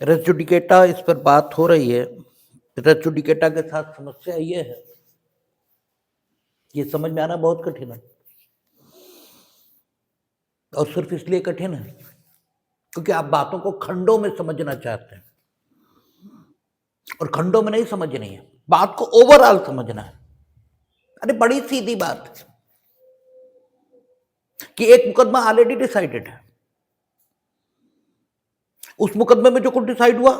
Race judicata इस पर बात हो रही है। रेस जुडिकेटा के साथ समस्या ये है, ये समझ में आना बहुत कठिन है, और सिर्फ इसलिए कठिन है क्योंकि आप बातों को खंडों में समझना चाहते हैं, और खंडों में नहीं समझनी है, बात को ओवरऑल समझना है। अरे बड़ी सीधी बात कि एक मुकदमा ऑलरेडी डिसाइडेड है, उस मुकदमे में जो कुछ डिसाइड हुआ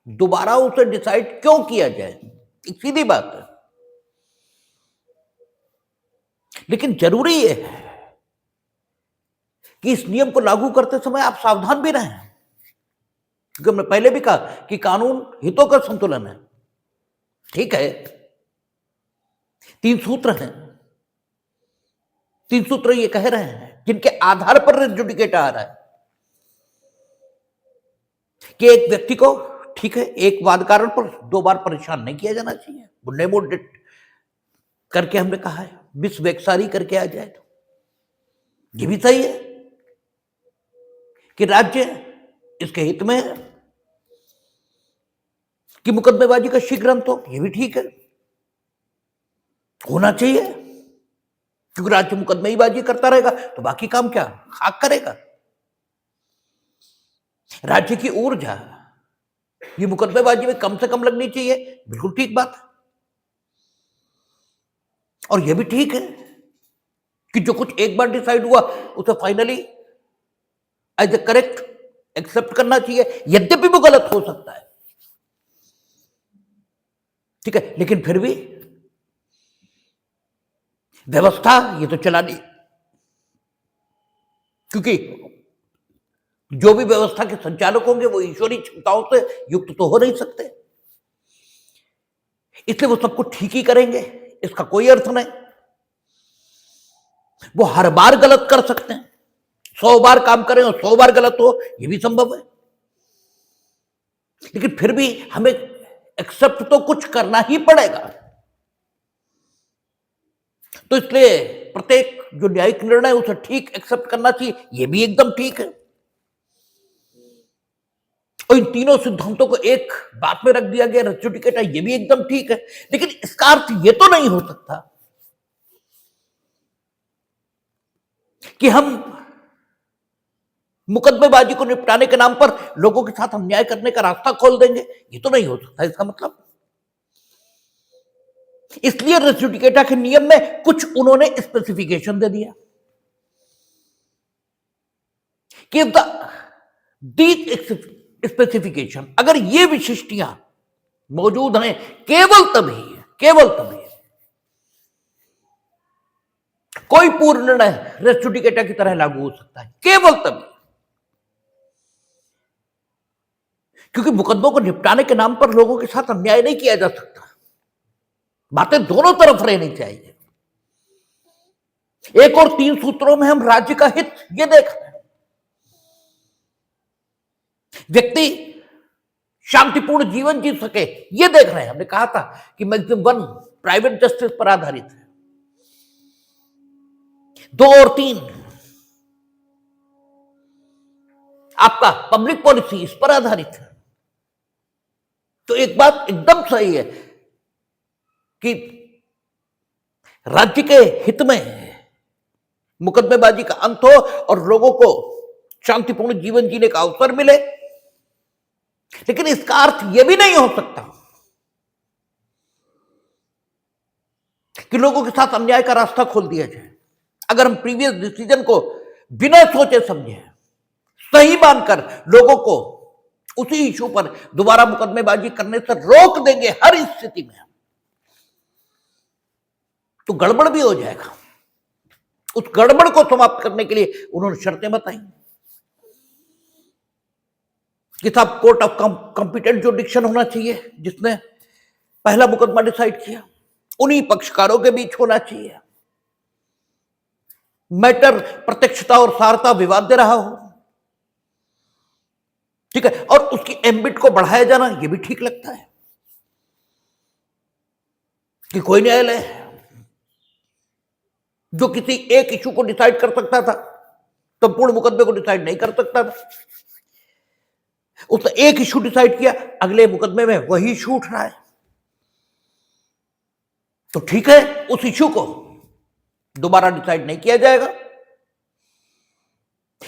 दोबारा उसे डिसाइड क्यों किया जाए, एक सीधी बात है। लेकिन जरूरी ये है कि इस नियम को लागू करते समय आप सावधान भी रहें, क्योंकि हमने पहले भी कहा कि कानून हितों का संतुलन है। ठीक है, 3 सूत्र हैं, 3 सूत्र ये कह रहे हैं जिनके आधार पर रेस जुडिकेटा आ रहा है कि एक व्यक्ति को, ठीक है, एक वाद कारण पर 2 बार परेशान नहीं किया जाना चाहिए। नेमो डिट करके हमने कहा है, विश्व वेकसारी करके आ जाए तो ये भी सही है कि राज्य इसके हित में है कि मुकदमेबाजी का शीघ्र अंत हो, ये भी ठीक है, होना चाहिए, क्योंकि राज्य मुकदमेबाजी करता रहेगा तो बाकी काम क्या खाक करेगा। राज्य की ऊर्जा ये मुकदमेबाजी में कम से कम लगनी चाहिए, बिल्कुल ठीक बात है। और यह भी ठीक है कि जो कुछ एक बार डिसाइड हुआ उसे finally as a correct accept करना चाहिए, यद्यपि वो गलत हो सकता है, ठीक है, लेकिन फिर भी व्यवस्था ये तो चलानी, क्योंकि जो भी व्यवस्था के संचालक होंगे वो ईश्वरीय क्षमताओं से युक्त तो हो नहीं सकते, इसलिए वो सब कुछ ठीक ही करेंगे, इसका कोई अर्थ नहीं। वो हर बार गलत कर सकते हैं, 100 बार काम करें और 100 बार गलत हो, ये भी संभव है, लेकिन फिर भी हमें एक्सेप्ट तो कुछ करना ही पड़ेगा। तो इसलिए प्रत्येक जो न्यायिक निर्णय उसे ठीक एक्सेप्ट करना चाहिए, ये भी एकदम ठीक है। और इन तीनों सिद्धांतों को एक बात में रख दिया गया, रेस जुडिकेटा, ये भी एकदम ठीक है, लेकिन इसका अर्थ ये तो नहीं हो सकता कि हम मुकदमेबाजी को निपटाने के नाम पर लोगों के साथ अन्याय करने का रास्ता खोल देंगे, ये तो नहीं हो सकता इसका मतलब। इसलिए रेस जुडिकेटा के नियम में कुछ उन्होंने स्पेसिफिकेशन दे दिया कि दीज स्पेसिफिकेशन, अगर ये विशिष्टियां मौजूद हैं, केवल तभी कोई पूर्ण निर्णय रेस जुडिकेटा की तरह लागू हो सकता है, केवल तभी, क्योंकि मुकदमों को निपटाने के नाम पर लोगों के साथ अन्याय नहीं किया जा सकता, बातें दोनों तरफ रहनी चाहिए। एक और 3 सूत्रों में हम राज्य का हित ये देख रहे हैं, व्यक्ति शांतिपूर्ण जीवन जी सके ये देख रहे हैं। हमने कहा था कि मैक्सिमम 1 प्राइवेट जस्टिस पर आधारित है, 2 और 3 आपका पब्लिक पॉलिसी इस पर आधारित है। तो एक बात एकदम सही है कि राज्य के हित में मुकदमेबाजी का अंत हो और लोगों को शांतिपूर्ण जीवन जीने का अवसर मिले, लेकिन इसका अर्थ यह भी नहीं हो सकता कि लोगों के साथ अन्याय का रास्ता खोल दिया जाए। अगर हम प्रीवियस डिसीजन को बिना सोचे समझे सही मानकर लोगों को उसी इशू पर दोबारा मुकदमेबाजी करने से रोक देंगे हर स्थिति में, तो गड़बड़ भी हो जाएगा। उस गड़बड़ को समाप्त करने के लिए उन्होंने शर्तें बताई कि साहब कोर्ट ऑफ कॉम्पिटेंट जुडिक्शन होना चाहिए, जिसने पहला मुकदमा डिसाइड किया उन्हीं पक्षकारों के बीच होना चाहिए, मैटर प्रत्यक्षता और सारता विवाद दे रहा हो, ठीक है, और उसकी एम्बिट को बढ़ाया जाना यह भी ठीक लगता है कि कोई न्यायालय जो किसी एक इशू को डिसाइड कर सकता था संपूर्ण मुकदमे को डिसाइड नहीं कर सकता था। उसने एक इशू डिसाइड किया, अगले मुकदमे में वही इशू उठ रहा है, तो ठीक है, उस इशू को दोबारा डिसाइड नहीं किया जाएगा।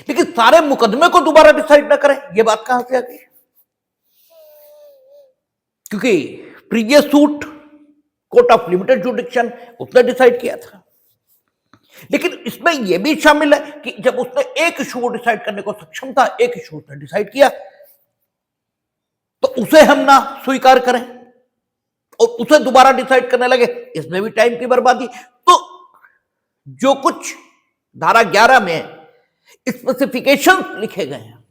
लेकिन सारे मुकदमे को दोबारा डिसाइड ना करें, यह बात कहां से आ गई? क्योंकि previous suit court of limited जुडिक्शन उसने डिसाइड किया था। लेकिन इसमें यह भी शामिल है कि जब उसने एक इशू को डिसाइड करने को सक्षम था, एक इशू उसने डिसाइड किया, तो उसे हम ना स्वीकार करें और उसे दोबारा डिसाइड करने लगे, इसमें भी टाइम की बर्बादी। तो जो कुछ धारा 11 में स्पेसिफिकेशन लिखे गए हैं,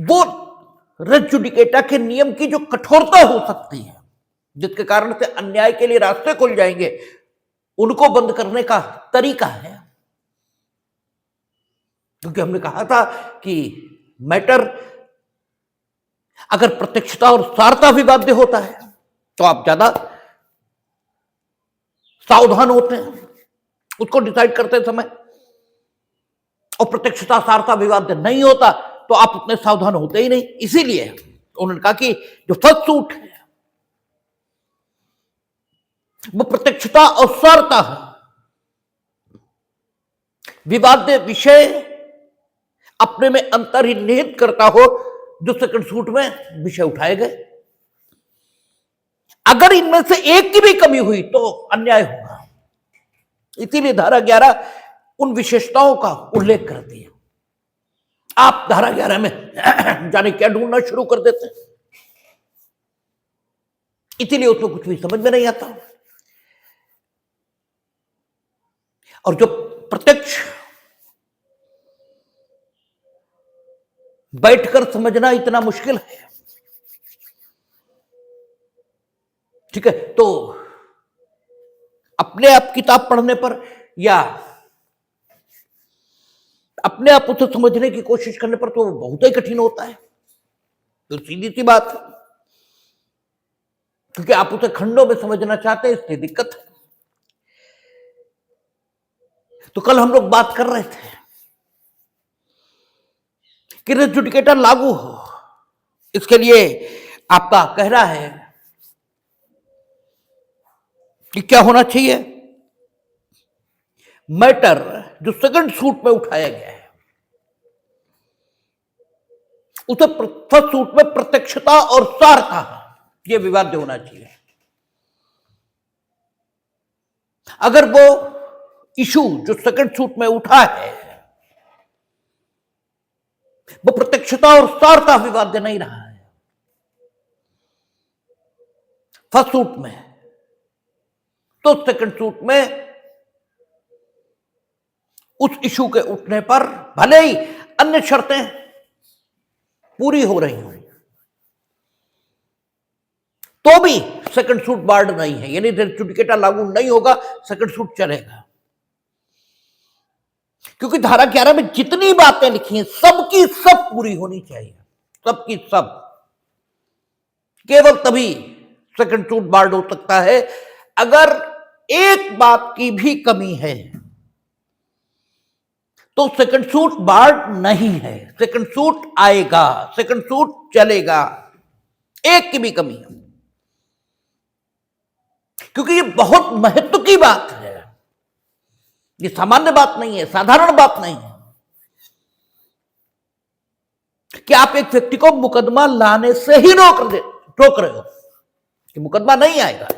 वो रेस जुडिकेटा के नियम की जो कठोरता हो सकती है, जिसके कारण से अन्याय के लिए रास्ते खुल जाएंगे, उनको बंद करने का तरीका है। क्योंकि हमने कहा था कि मैटर अगर प्रत्यक्षता और सारता विवाद्य होता है तो आप ज्यादा सावधान होते हैं उसको डिसाइड करते समय, और प्रत्यक्षता सारता विवाद्य नहीं होता तो आप उतने सावधान होते ही नहीं। इसीलिए उन्होंने कहा कि जो फर्स्ट सूट है वो प्रत्यक्षता और सारता है, विवाद्य विषय अपने में अंतर ही निहित करता हो जो सेकंड सूट में विषय उठाए गए। अगर इनमें से एक की भी कमी हुई तो अन्याय होगा। इसीलिए धारा 11 उन विशेषताओं का उल्लेख करती है। आप धारा 11 में जाने क्या ढूंढना शुरू कर देते हैं, इसीलिए उसको कुछ भी समझ में नहीं आता। और जो प्रत्यक्ष बैठकर समझना इतना मुश्किल है, ठीक है, तो अपने आप किताब पढ़ने पर या अपने आप उसे समझने की कोशिश करने पर तो बहुत ही कठिन होता है। तो सीधी सी बात है, क्योंकि आप उसे खंडों में समझना चाहते हैं, इसलिए दिक्कत है। तो कल हम लोग बात कर रहे थे कि रेस जुडिकेटा लागू हो, इसके लिए आपका कह रहा है कि क्या होना चाहिए, मैटर जो सेकंड सूट में उठाया गया है उसे फर्स्ट सूट में प्रत्यक्षता और सारता यह विवाद्य होना चाहिए। अगर वो इशू जो सेकंड सूट में उठा है वो प्रत्यक्षता और सारता विवाद्य नहीं रहा है फर्स्ट सूट में, तो सेकंड सूट में उस इशू के उठने पर भले ही अन्य शर्तें पूरी हो रही हो तो भी सेकंड सूट बार्ड नहीं है, यानी रेस जुडिकेटा लागू नहीं होगा, सेकंड सूट चलेगा। क्योंकि धारा 11 में जितनी बातें लिखी हैं सबकी सब पूरी होनी चाहिए, सबकी सब। केवल तभी सेकंड सूट बार्ड हो सकता है। अगर एक बात की भी कमी है तो सेकंड सूट बार्ड नहीं है, सेकंड सूट आएगा, सेकंड सूट चलेगा, एक की भी कमी है। क्योंकि ये बहुत महत्व की बात है, ये सामान्य बात नहीं है, साधारण बात नहीं है कि आप एक व्यक्ति को मुकदमा लाने से ही रोक रहे हो कि मुकदमा नहीं आएगा।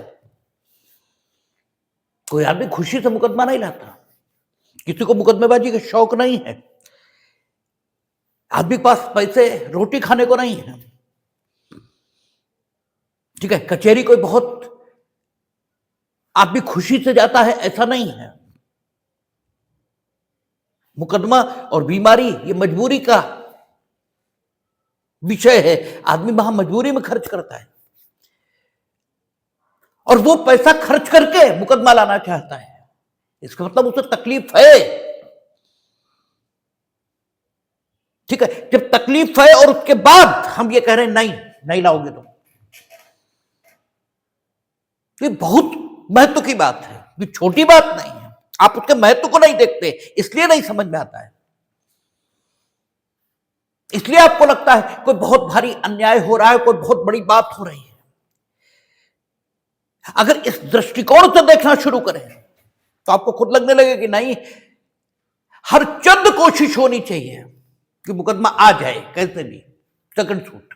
कोई आदमी खुशी से मुकदमा नहीं लाता, किसी को मुकदमेबाजी का शौक नहीं है, आदमी के पास पैसे रोटी खाने को नहीं है, ठीक है, कचहरी कोई बहुत आदमी खुशी से जाता है ऐसा नहीं है। मुकदमा और बीमारी ये मजबूरी का विषय है, आदमी वहां मजबूरी में खर्च करता है और वो पैसा खर्च करके मुकदमा लाना चाहता है, इसका मतलब उसे तकलीफ है, ठीक है। जब तकलीफ है और उसके बाद हम ये कह रहे हैं नहीं लाओगे तो ये बहुत महत्व की बात है, ये छोटी बात नहीं है। आप उसके महत्व को नहीं देखते, इसलिए नहीं समझ में आता है। इसलिए आपको लगता है कोई बहुत भारी अन्याय हो रहा है, कोई बहुत बड़ी बात हो रही है। अगर इस दृष्टिकोण से देखना शुरू करें तो आपको खुद लगने लगे कि नहीं, हर चंद कोशिश होनी चाहिए कि मुकदमा आ जाए कैसे भी, सेकंड सूट।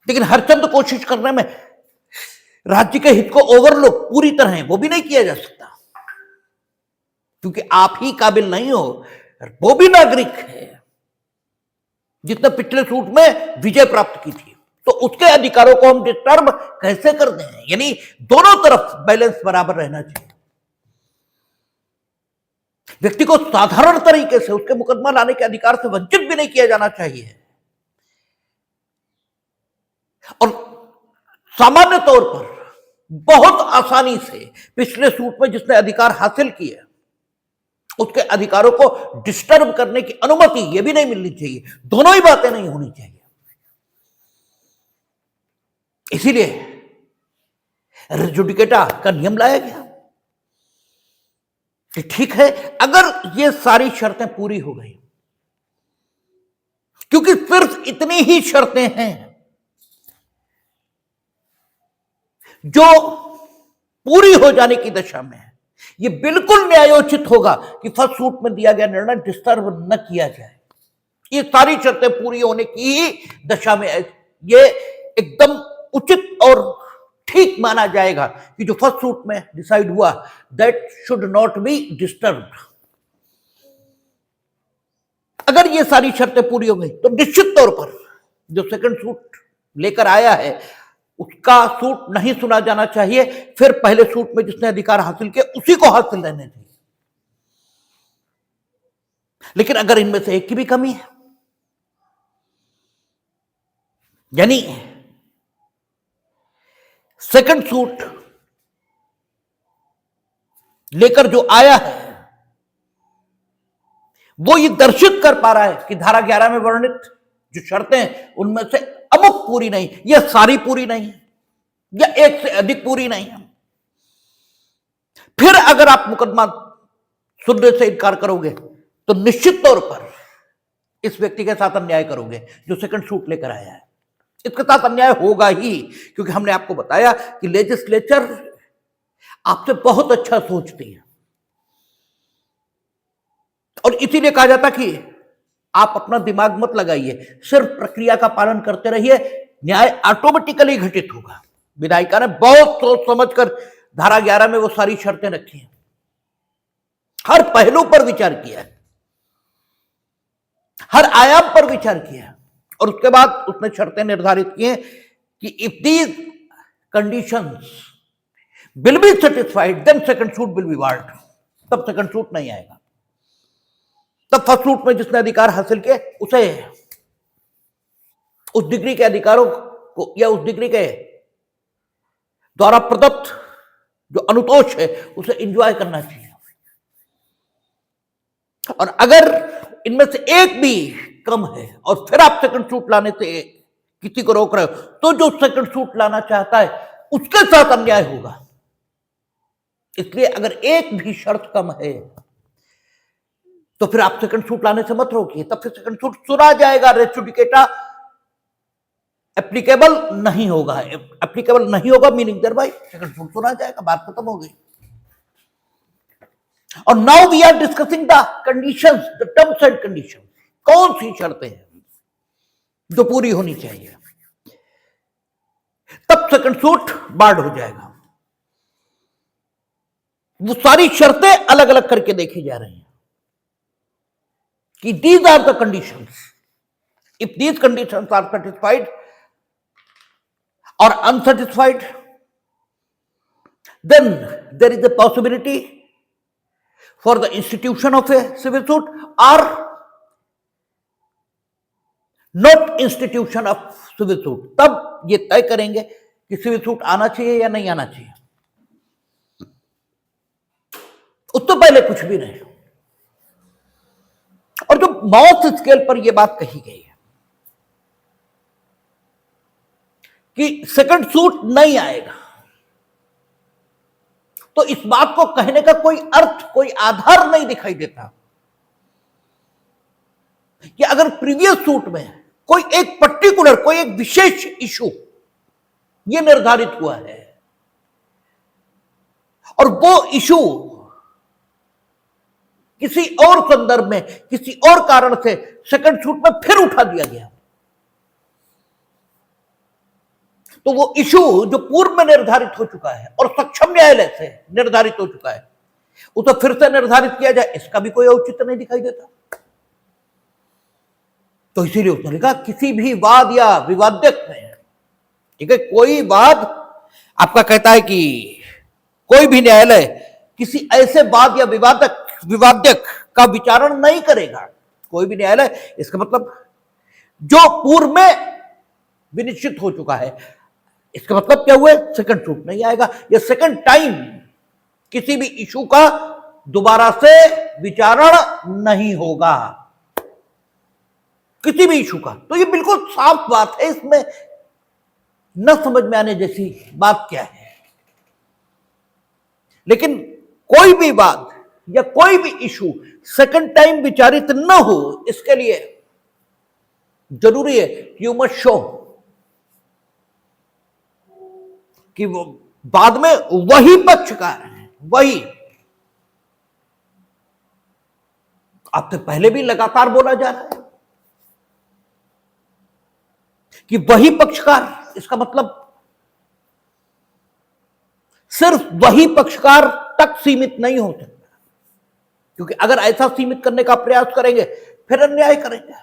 लेकिन हर चंद कोशिश करने में राज्य के हित को ओवरलुक पूरी तरह वो भी नहीं किया जा सकता, क्योंकि आप ही काबिल नहीं हो, वो भी नागरिक है जिसने पिछले सूट में विजय प्राप्त की थी, तो उसके अधिकारों को हम डिस्टर्ब कैसे कर दें? यानी दोनों तरफ बैलेंस बराबर रहना चाहिए। व्यक्ति को साधारण तरीके से उसके मुकदमा लाने के अधिकार से वंचित भी नहीं किया जाना चाहिए। और सामान्य तौर पर बहुत आसानी से पिछले सूट में जिसने अधिकार हासिल किए उसके अधिकारों को डिस्टर्ब करने की अनुमति यह भी नहीं मिलनी चाहिए। दोनों ही बातें नहीं होनी चाहिए। इसीलिए रेजुडिकेटा का नियम लाया गया कि ठीक है, अगर ये सारी शर्तें पूरी हो गई, क्योंकि सिर्फ इतनी ही शर्तें हैं जो पूरी हो जाने की दशा में है, ये बिल्कुल न्यायोचित होगा कि फर्स्ट सूट में दिया गया निर्णय डिस्टर्ब न किया जाए। ये सारी शर्तें पूरी होने की ही दशा में ये एकदम उचित और ठीक माना जाएगा कि जो फर्स्ट सूट में डिसाइड हुआ that should not be disturbed. अगर ये सारी शर्तें पूरी हो गई तो निश्चित तौर पर जो सेकंड सूट लेकर आया है उसका सूट नहीं सुना जाना चाहिए, फिर पहले सूट में जिसने अधिकार हासिल किए उसी को हासिल रहने चाहिए। लेकिन अगर इनमें से एक की भी कमी है, यानी सेकंड सूट लेकर जो आया है वो ये दर्शित कर पा रहा है कि धारा 11 में वर्णित जो शर्तें हैं उनमें से अमुक पूरी नहीं, या सारी पूरी नहीं है, या एक से अधिक पूरी नहीं है, फिर अगर आप मुकदमा सुनने से इनकार करोगे तो निश्चित तौर पर इस व्यक्ति के साथ अन्याय करोगे जो सेकंड सूट लेकर आया है। इसके साथ अन्याय होगा ही, क्योंकि हमने आपको बताया कि लेजिस्लेचर आपसे बहुत अच्छा सोचती है और इसीलिए कहा जाता कि आप अपना दिमाग मत लगाइए, सिर्फ प्रक्रिया का पालन करते रहिए, न्याय ऑटोमेटिकली घटित होगा। विधायिका ने बहुत सोच समझकर धारा 11 में वो सारी शर्तें रखी हैं, हर पहलू पर विचार किया है, हर आयाम पर विचार किया है, और उसके बाद उसने शर्तें निर्धारित की हैं कि if these conditions will be satisfied then second suit will be barred. तब सेकंड सूट नहीं आएगा, तब फर्स्ट सूट में जिसने अधिकार हासिल किए उसे उस डिग्री के अधिकारों को या उस डिग्री के द्वारा प्रदत्त जो अनुतोष है उसे एंजॉय करना चाहिए। और अगर इनमें से एक भी कम है और फिर आप सेकंड सूट लाने से किसी को रोक रहे हो तो जो सेकंड सूट लाना चाहता है उसके साथ अन्याय होगा। इसलिए अगर एक भी शर्त कम है तो फिर आप सेकंड सूट लाने से मत रोकिए, तब फिर सेकंड सूट सुना जाएगा, रेस जुडिकेटा एप्लीकेबल नहीं होगा। एप्लीकेबल नहीं होगा meaning thereby second suit सुना जाएगा, बात खत्म हो गई। और now we are discussing the conditions, the terms and conditions. कौन सी शर्तें हैं जो पूरी होनी चाहिए, तब सेकंड सूट बार्ड हो जाएगा। वो सारी शर्तें अलग अलग करके देखी जा रही हैं कि these are the conditions. If these conditions are satisfied or unsatisfied, then there is a possibility for the institution of a civil suit or not institution of civil suit. तब ये तय करेंगे कि सिविल सूट आना चाहिए या नहीं आना चाहिए। उससे पहले कुछ भी नहीं। और जो मौत स्केल पर यह बात कही गई है कि सेकंड सूट नहीं आएगा, तो इस बात को कहने का कोई अर्थ, कोई आधार नहीं दिखाई देता कि अगर प्रीवियस सूट में कोई एक पर्टिकुलर, कोई एक विशेष इशू ये निर्धारित हुआ है और वो इशू किसी और संदर्भ में, किसी और कारण से सेकंड सूट में फिर उठा दिया गया, तो वो इशू जो पूर्व में निर्धारित हो चुका है और सक्षम न्यायालय से निर्धारित हो चुका है, उसे फिर से निर्धारित किया जाए, इसका भी कोई औचित्य नहीं दिखाई देता। तो इसीलिए उसने लिखा किसी भी वाद या विवादक में, ठीक है, कोई वाद आपका कहता है कि कोई भी न्यायालय किसी ऐसे वाद या विवादक का विचारण नहीं करेगा, कोई भी न्यायालय, इसका मतलब जो पूर्व में विनिश्चित हो चुका है, इसका मतलब क्या हुआ, सेकंड सूट नहीं आएगा, या सेकंड टाइम किसी भी इशू का दोबारा से विचारण नहीं होगा, किसी भी इशू का। तो ये बिल्कुल साफ बात है, इसमें न समझ में आने जैसी बात क्या है। लेकिन कोई भी बात या कोई भी इशू सेकंड टाइम विचारित न हो, इसके लिए जरूरी है कि यू मस्ट शो कि वो बाद में वही पक्षकार है, वही आपसे पहले भी लगातार बोला जा रहा है कि वही पक्षकार, इसका मतलब सिर्फ वही पक्षकार तक सीमित नहीं हो सकता, क्योंकि अगर ऐसा सीमित करने का प्रयास करेंगे फिर अन्याय करेंगे,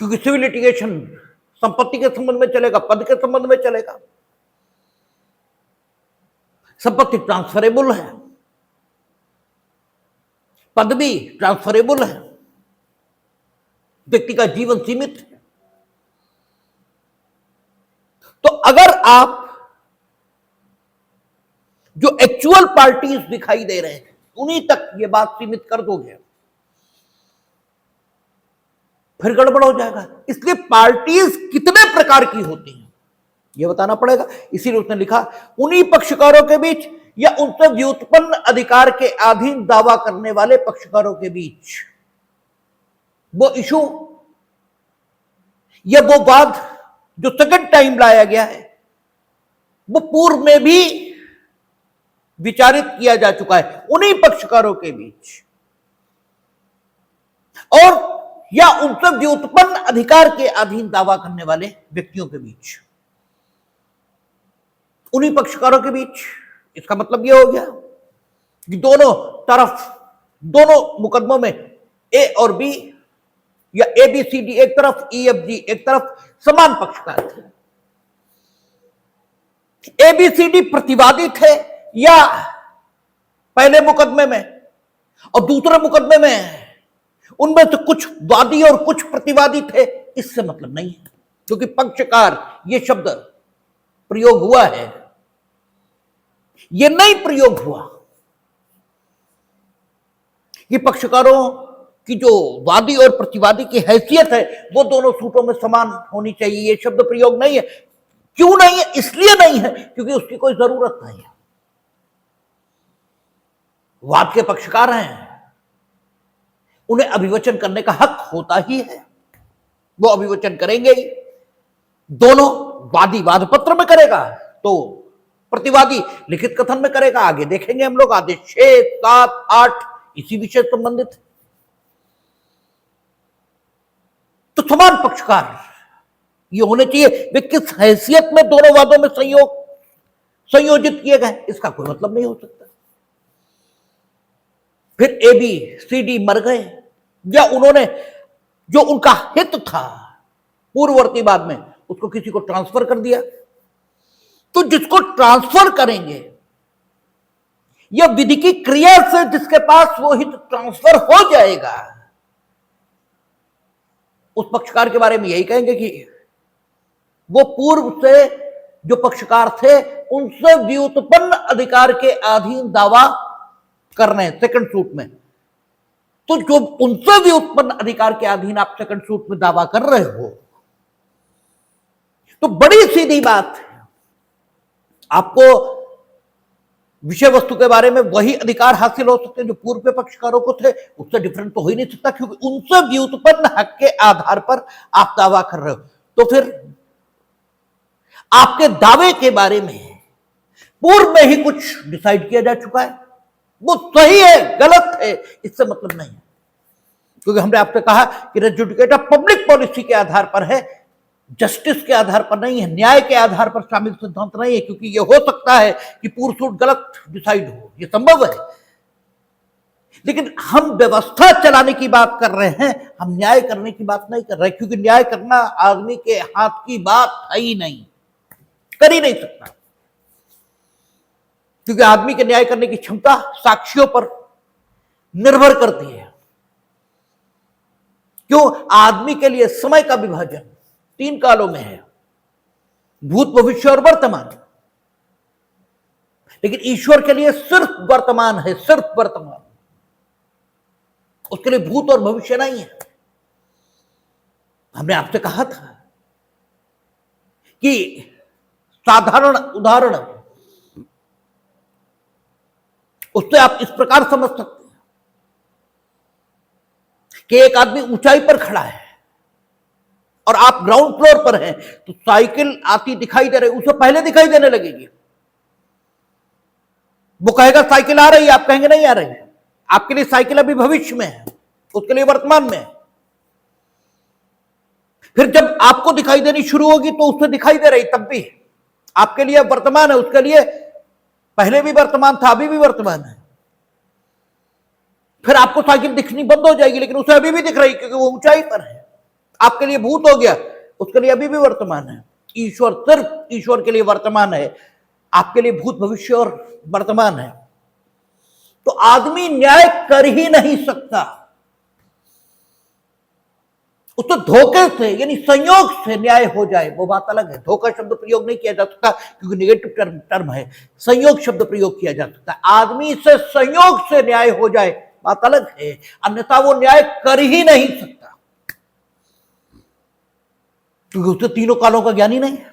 क्योंकि सिविल लिटिगेशन संपत्ति के संबंध में चलेगा, पद के संबंध में चलेगा, संपत्ति ट्रांसफरेबल है, पद भी ट्रांसफरेबल है, व्यक्ति का जीवन सीमित है। तो अगर आप जो एक्चुअल पार्टीज दिखाई दे रहे हैं उन्हीं तक ये बात सीमित कर दोगे, फिर गड़बड़ हो जाएगा। इसलिए पार्टीज कितने प्रकार की होती हैं यह बताना पड़ेगा। इसीलिए उसने लिखा उन्हीं पक्षकारों के बीच या उनसे व्युत्पन्न अधिकार के अधीन दावा करने वाले पक्षकारों के बीच वो इशू या वो वाद जो सेकंड टाइम लाया गया है वो पूर्व में भी विचारित किया जा चुका है, उन्हीं पक्षकारों के बीच और या उनसे व्युत्पन्न अधिकार के अधीन दावा करने वाले व्यक्तियों के बीच, उन्हीं पक्षकारों के बीच। इसका मतलब यह हो गया कि दोनों तरफ, दोनों मुकदमों में ए और बी या ए बी सी डी एक तरफ, ई एफ जी एक तरफ समान पक्षकार थे। ए बी सी डी प्रतिवादी थे या पहले मुकदमे में और दूसरे मुकदमे में उनमें से कुछ वादी और कुछ प्रतिवादी थे, इससे मतलब नहीं है, क्योंकि पक्षकार ये शब्द प्रयोग हुआ है, ये नहीं प्रयोग हुआ कि पक्षकारों की जो वादी और प्रतिवादी की हैसियत है वो दोनों सूटों में समान होनी चाहिए, ये शब्द प्रयोग नहीं है। क्यों नहीं है? इसलिए नहीं है क्योंकि उसकी कोई जरूरत नहीं है। वाद के पक्षकार हैं, उन्हें अभिवचन करने का हक होता ही है, वो अभिवचन करेंगे ही। दोनों, वादी वाद पत्र में करेगा तो प्रतिवादी लिखित कथन में करेगा, आगे देखेंगे हम लोग, आदेश 6, 7, 8 इसी विषय संबंधित। तो समान पक्षकार ये होने चाहिए। वे किस हैसियत में दोनों वादों में संयोजित किए गए इसका कोई मतलब नहीं हो सकता। फिर ए बी सी डी मर गए या उन्होंने जो उनका हित था पूर्ववर्ती बाद में उसको किसी को ट्रांसफर कर दिया, तो जिसको ट्रांसफर करेंगे या विधि की क्रिया से जिसके पास वो हित ट्रांसफर हो जाएगा उस पक्षकार के बारे में यही कहेंगे कि वो पूर्व से जो पक्षकार थे उनसे व्युत्पन्न अधिकार के अधीन दावा कर रहे हैं सेकंड सूट में। तो जो उनसे व्युत्पन्न अधिकार के अधीन आप सेकंड सूट में दावा कर रहे हो, तो बड़ी सीधी बात है, आपको विषय वस्तु के बारे में वही अधिकार हासिल हो सकते हैं जो पूर्व के पक्षकारों को थे, उससे डिफरेंट तो हो ही नहीं सकता, क्योंकि उनसे व्युत्पन्न हक के आधार पर आप दावा कर रहे हो। तो फिर आपके दावे के बारे में पूर्व में ही कुछ डिसाइड किया जा चुका है, वो सही है गलत है इससे मतलब नहीं है, क्योंकि हमने आपसे कहा कि रेस जुडिकेटा पब्लिक पॉलिसी के आधार पर है, जस्टिस के आधार पर नहीं है, न्याय के आधार पर शामिल सिद्धांत नहीं है, क्योंकि यह हो सकता है कि पूर्व सूट गलत डिसाइड हो, यह संभव है। लेकिन हम व्यवस्था चलाने की बात कर रहे हैं, हम न्याय करने की बात नहीं कर रहे, क्योंकि न्याय करना आदमी के हाथ की बात है ही नहीं, कर ही नहीं सकता, क्योंकि आदमी के न्याय करने की क्षमता साक्ष्यों पर निर्भर करती है। क्यों? आदमी के लिए समय का विभाजन 3 कालों में है, भूत, भविष्य और वर्तमान, लेकिन ईश्वर के लिए सिर्फ वर्तमान है, सिर्फ वर्तमान, उसके लिए भूत और भविष्य नहीं है। हमने आपसे कहा था कि साधारण उदाहरण उससे आप इस प्रकार समझ सकते हैं कि एक आदमी ऊंचाई पर खड़ा है और आप ग्राउंड फ्लोर पर हैं, तो साइकिल आती दिखाई दे रही, उसे पहले दिखाई देने लगेगी, वो कहेगा साइकिल आ रही है, आप कहेंगे नहीं आ रही है। आपके लिए साइकिल अभी भविष्य में है, उसके लिए वर्तमान में है। फिर जब आपको दिखाई देनी शुरू होगी तो उससे दिखाई दे रही, तब भी आपके लिए वर्तमान है, उसके लिए पहले भी वर्तमान था, अभी भी वर्तमान है। फिर आपको साइकिल दिखनी बंद हो जाएगी, लेकिन उसे अभी भी दिख रही, क्योंकि वो ऊंचाई पर है। आपके लिए भूत हो गया, उसके लिए अभी भी वर्तमान है। ईश्वर सिर्फ ईश्वर के लिए वर्तमान है, आपके लिए भूत, भविष्य और वर्तमान है। तो आदमी न्याय कर ही नहीं सकता, उसको धोखे से यानी संयोग से न्याय हो जाए वो बात अलग है। धोखा शब्द प्रयोग नहीं किया जा सकता, क्योंकि नेगेटिव टर्म है, संयोग शब्द प्रयोग किया जा सकता है। आदमी से संयोग से न्याय हो जाए बात अलग है, अन्यथा वो न्याय कर ही नहीं सकता, क्योंकि उसे तीनों कालों का ज्ञान ही नहीं है।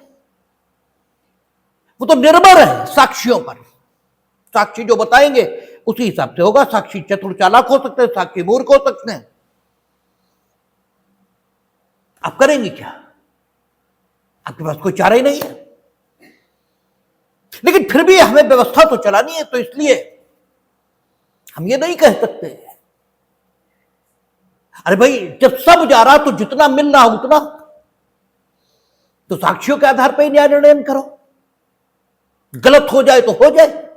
वो तो निर्भर है साक्षियों पर, साक्षी जो बताएंगे उसी हिसाब से होगा। साक्षी चतुर चालाक हो सकते हैं, साक्षी मूर्ख हो सकते हैं, आप करेंगे क्या? आपके पास कोई चारा ही नहीं है। लेकिन फिर भी हमें व्यवस्था तो चलानी है, तो इसलिए हम ये नहीं कह सकते अरे भाई जब सब जा रहा तो जितना मिल रहा उतना, तो साक्षियों के आधार पर ही न्याय निर्णय करो, गलत हो जाए तो हो जाए।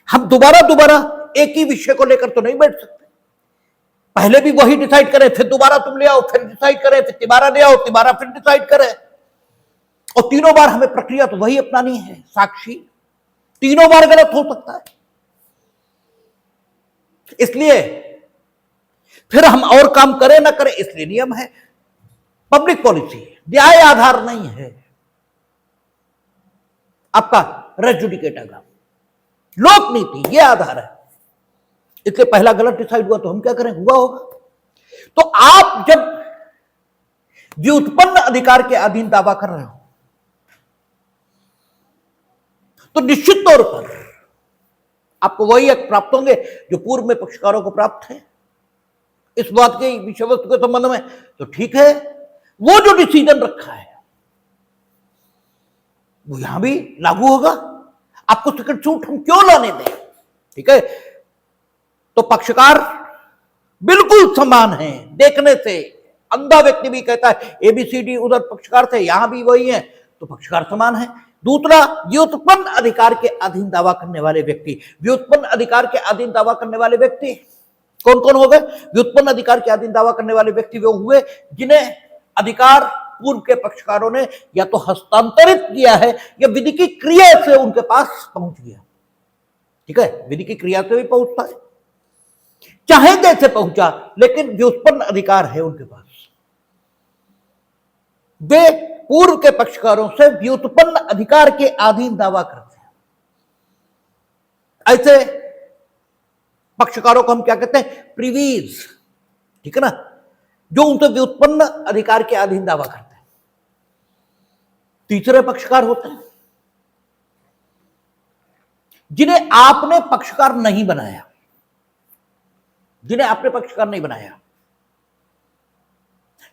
हम दोबारा एक ही विषय को लेकर तो नहीं बैठ सकते, पहले भी वही डिसाइड करें, फिर दोबारा तुम ले आओ, फिर डिसाइड करें, फिर तिबारा ले आओ, तिबारा फिर डिसाइड करें, और तीनों बार हमें प्रक्रिया तो वही अपनानी है। साक्षी तीनों बार गलत हो सकता है, इसलिए फिर हम और काम करें ना करें, इसलिए नियम है, पब्लिक पॉलिसी, न्याय आधार नहीं है आपका रेस जुडिकेटा का, लोक नीति ये आधार है। इसलिए पहला गलत डिसाइड हुआ तो हम क्या करें, हुआ होगा। तो आप जब व्युत्पन्न अधिकार के अधीन दावा कर रहे हो तो निश्चित तौर पर आपको वही हक प्राप्त होंगे जो पूर्व में पक्षकारों को प्राप्त है। इस बात के विषय वस्तु के संबंध में तो ठीक है, वो जो डिसीजन रखा है वो यहां भी लागू होगा। आपको सेकंड छूट हम क्यों लाने दें? ठीक है, तो पक्षकार बिल्कुल समान है, देखने से अंधा व्यक्ति भी कहता है एबीसीडी उधर पक्षकार थे, यहां भी वही है, तो पक्षकार समान है। दूसरा, व्युत्पन्न अधिकार के अधीन दावा करने वाले व्यक्ति, व्युत्पन्न अधिकार के अधीन दावा करने वाले व्यक्ति कौन कौन हो गए? व्युत्पन्न अधिकार के अधीन दावा करने वाले व्यक्ति वो हुए जिन्हें अधिकार पूर्व के पक्षकारों ने या तो हस्तांतरित किया है या विधि की क्रिया से उनके पास पहुंच गया। ठीक है, विधि की क्रिया से भी पहुंचता है, चाहे जैसे पहुंचा, लेकिन व्युत्पन्न अधिकार है उनके पास। वे पूर्व के पक्षकारों से व्युत्पन्न अधिकार के अधीन दावा करते हैं। ऐसे पक्षकारों को हम क्या कहते हैं? प्रिवीज, ठीक है ना, जो उनसे व्युत्पन्न अधिकार के अधीन दावा करते हैं। तीसरे पक्षकार होते हैं जिन्हें आपने पक्षकार नहीं बनाया, जिन्हें आपने पक्षकार नहीं बनाया,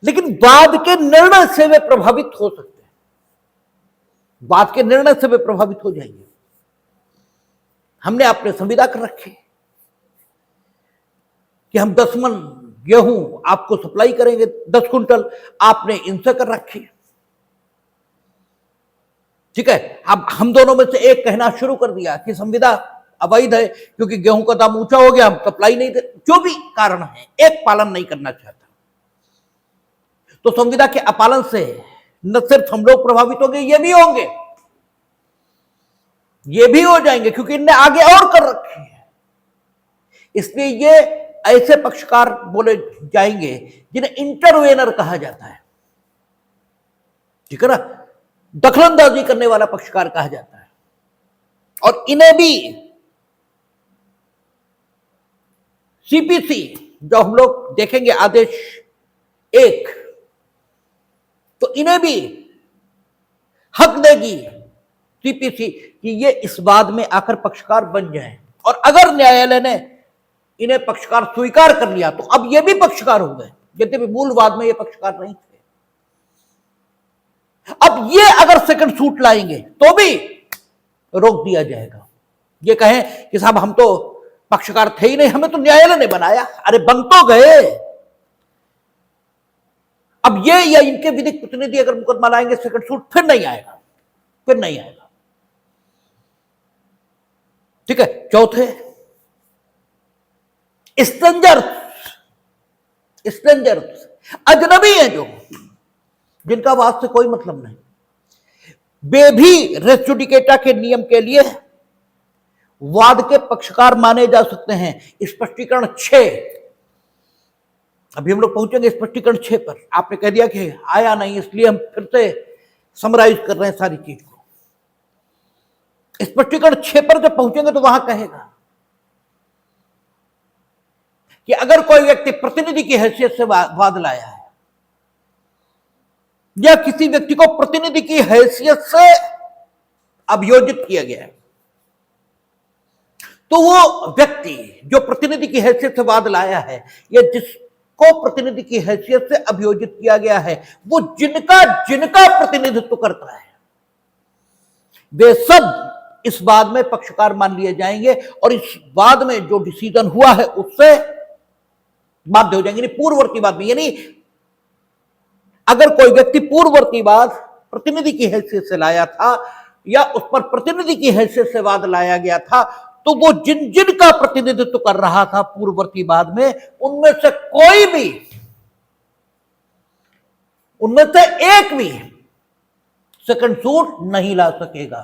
लेकिन बाद के निर्णय से वे प्रभावित हो सकते हैं, बाद के निर्णय से वे प्रभावित हो जाएंगे। हमने अपने संविदा कर रखे कि हम 10 मन गेहूं आपको सप्लाई करेंगे, 10 कुंटल, आपने इनसे कर रखी, ठीक है। अब हम दोनों में से एक कहना शुरू कर दिया कि संविदा अवैध है क्योंकि गेहूं का दाम ऊंचा हो गया, हम सप्लाई नहीं दे, जो भी कारण है, एक पालन नहीं करना चाहता, तो संविदा के अपालन से न सिर्फ हम लोग प्रभावित होंगे, ये भी होंगे, ये भी हो जाएंगे, क्योंकि इनने आगे और कर रखी है। इसलिए ये ऐसे पक्षकार बोले जाएंगे जिन्हें इंटरवेनर कहा जाता है, ठीक है ना, दखलंदाजी करने वाला पक्षकार कहा जाता है। और इन्हें भी सीपीसी, जो हम लोग देखेंगे आदेश 1, तो इन्हें भी हक देगी सीपीसी कि ये इस बाद में आकर पक्षकार बन जाएं, और अगर न्यायालय ने इन्हें पक्षकार स्वीकार कर लिया तो अब ये भी पक्षकार हो गए, यद्यपि मूल वाद में ये पक्षकार नहीं थे। अब ये अगर सेकंड सूट लाएंगे तो भी रोक दिया जाएगा, ये कहें कि साहब हम तो पक्षकार थे ही नहीं, हमें तो न्यायालय ने बनाया, अरे बन तो गए। अब ये या इनके विधिक प्रतिनिधि अगर मुकदमा लाएंगे सेकंड सूट, फिर नहीं आएगा, फिर नहीं आएगा, ठीक है। चौथे, स्ट्रेंजर्स, अजनबी हैं जो, जिनका वाद से कोई मतलब नहीं, वे भी रेस जुडिकेटा के नियम के लिए वाद के पक्षकार माने जा सकते हैं। स्पष्टीकरण 6, अभी हम लोग पहुंचेंगे स्पष्टीकरण 6 पर। आपने कह दिया कि आया नहीं, इसलिए हम फिर से समराइज कर रहे हैं सारी चीज को। स्पष्टीकरण 6 पर जब पहुंचेंगे तो वहां कहेगा कि अगर कोई व्यक्ति प्रतिनिधि की हैसियत से वाद लाया है या किसी व्यक्ति को प्रतिनिधि की हैसियत से अभियोजित किया गया है, तो वो व्यक्ति जो प्रतिनिधि की हैसियत से वाद लाया है या जिसको प्रतिनिधि की हैसियत से अभियोजित किया गया है, वो जिनका प्रतिनिधित्व करता है, वे सब इस वाद में पक्षकार मान लिए जाएंगे और इस वाद में जो डिसीजन हुआ है उससे बाध्य हो जाएंगे। पूर्ववर्ती वाद में, यानी अगर कोई व्यक्ति पूर्ववर्ती वाद प्रतिनिधि की हैसियत से लाया था या उस पर प्रतिनिधि की हैसियत से वाद लाया गया था, तो वो जिन का प्रतिनिधित्व कर रहा था पूर्ववर्ती वाद में, उनमें से कोई भी, उनमें से एक भी सेकंड सूट नहीं ला सकेगा,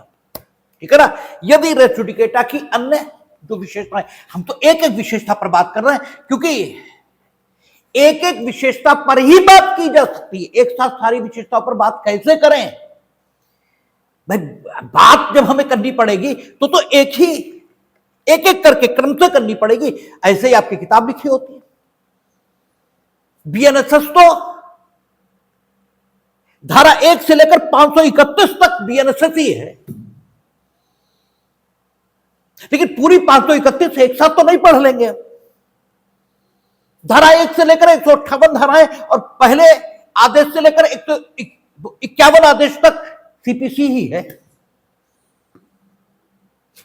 ठीक है ना। यदि रेस जुडिकेटा की अन्य जो विशेषताएं, हम तो एक एक विशेषता पर बात कर रहे हैं क्योंकि एक एक विशेषता पर ही बात की जा सकती है, एक साथ सारी विशेषताओं पर बात कैसे करें भाई। बात जब हमें करनी पड़ेगी तो एक एक करके क्रम से करनी पड़ेगी। ऐसे ही आपकी किताब लिखी होती है। बीएनएसएस तो धारा 1 से लेकर 531 तक बीएनएसएस ही है, लेकिन पूरी 531 एक साथ तो नहीं पढ़ लेंगे। धारा 1 से लेकर 158 धाराएं और पहले आदेश से लेकर 151 आदेश तक सीपीसी ही है,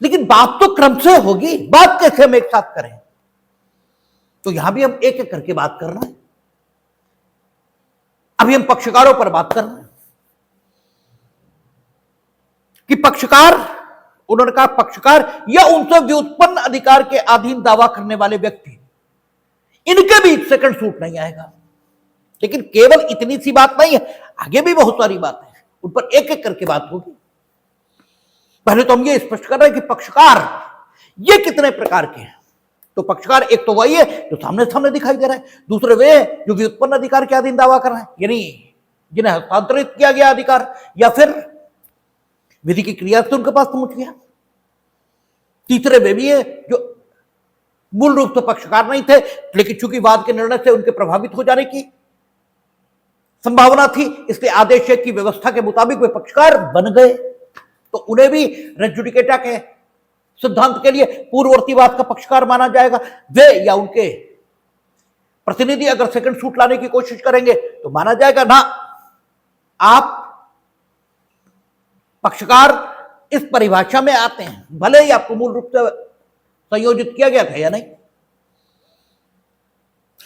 लेकिन बात तो क्रम से होगी। बात कैसे हम एक साथ करें, तो यहां भी हम एक एक करके बात कर रहे हैं। अभी हम पक्षकारों पर बात कर रहे हैं कि पक्षकार, उन्होंने कहा पक्षकार या उनसे व्युत्पन्न अधिकार के अधीन दावा करने वाले व्यक्ति, इनके भी सेकंड सूट नहीं आएगा। लेकिन केवल इतनी सी बात नहीं है, आगे भी बहुत सारी बातें हैं, उन पर एक एक करके बात होगी। पहले तो हम ये स्पष्ट कर रहे हैं कि पक्षकार ये कितने प्रकार के हैं। तो पक्षकार एक तो वही है जो सामने सामने दिखाई दे रहा है, दूसरे वे जो व्युत्पन्न अधिकार के अधीन दावा कर रहे हैं, यानी जिन्हें हस्तांतरित किया गया अधिकार या फिर विधि की क्रिया से उनके पास पहुंच गया। तीसरे वे भी है जो मूल रूप से पक्षकार नहीं थे, लेकिन चूंकि वाद के निर्णय से उनके प्रभावित हो जाने की संभावना थी, इसलिए आदेश की व्यवस्था के मुताबिक वे पक्षकार बन गए, तो उन्हें भी रेस जुडिकेटा के सिद्धांत के लिए पूर्ववर्तीवाद का पक्षकार माना जाएगा। वे या उनके प्रतिनिधि अगर सेकंड सूट लाने की कोशिश करेंगे तो माना जाएगा ना, आप पक्षकार इस परिभाषा में आते हैं, भले ही आपको मूल रूप से संयोजित किया गया था या नहीं।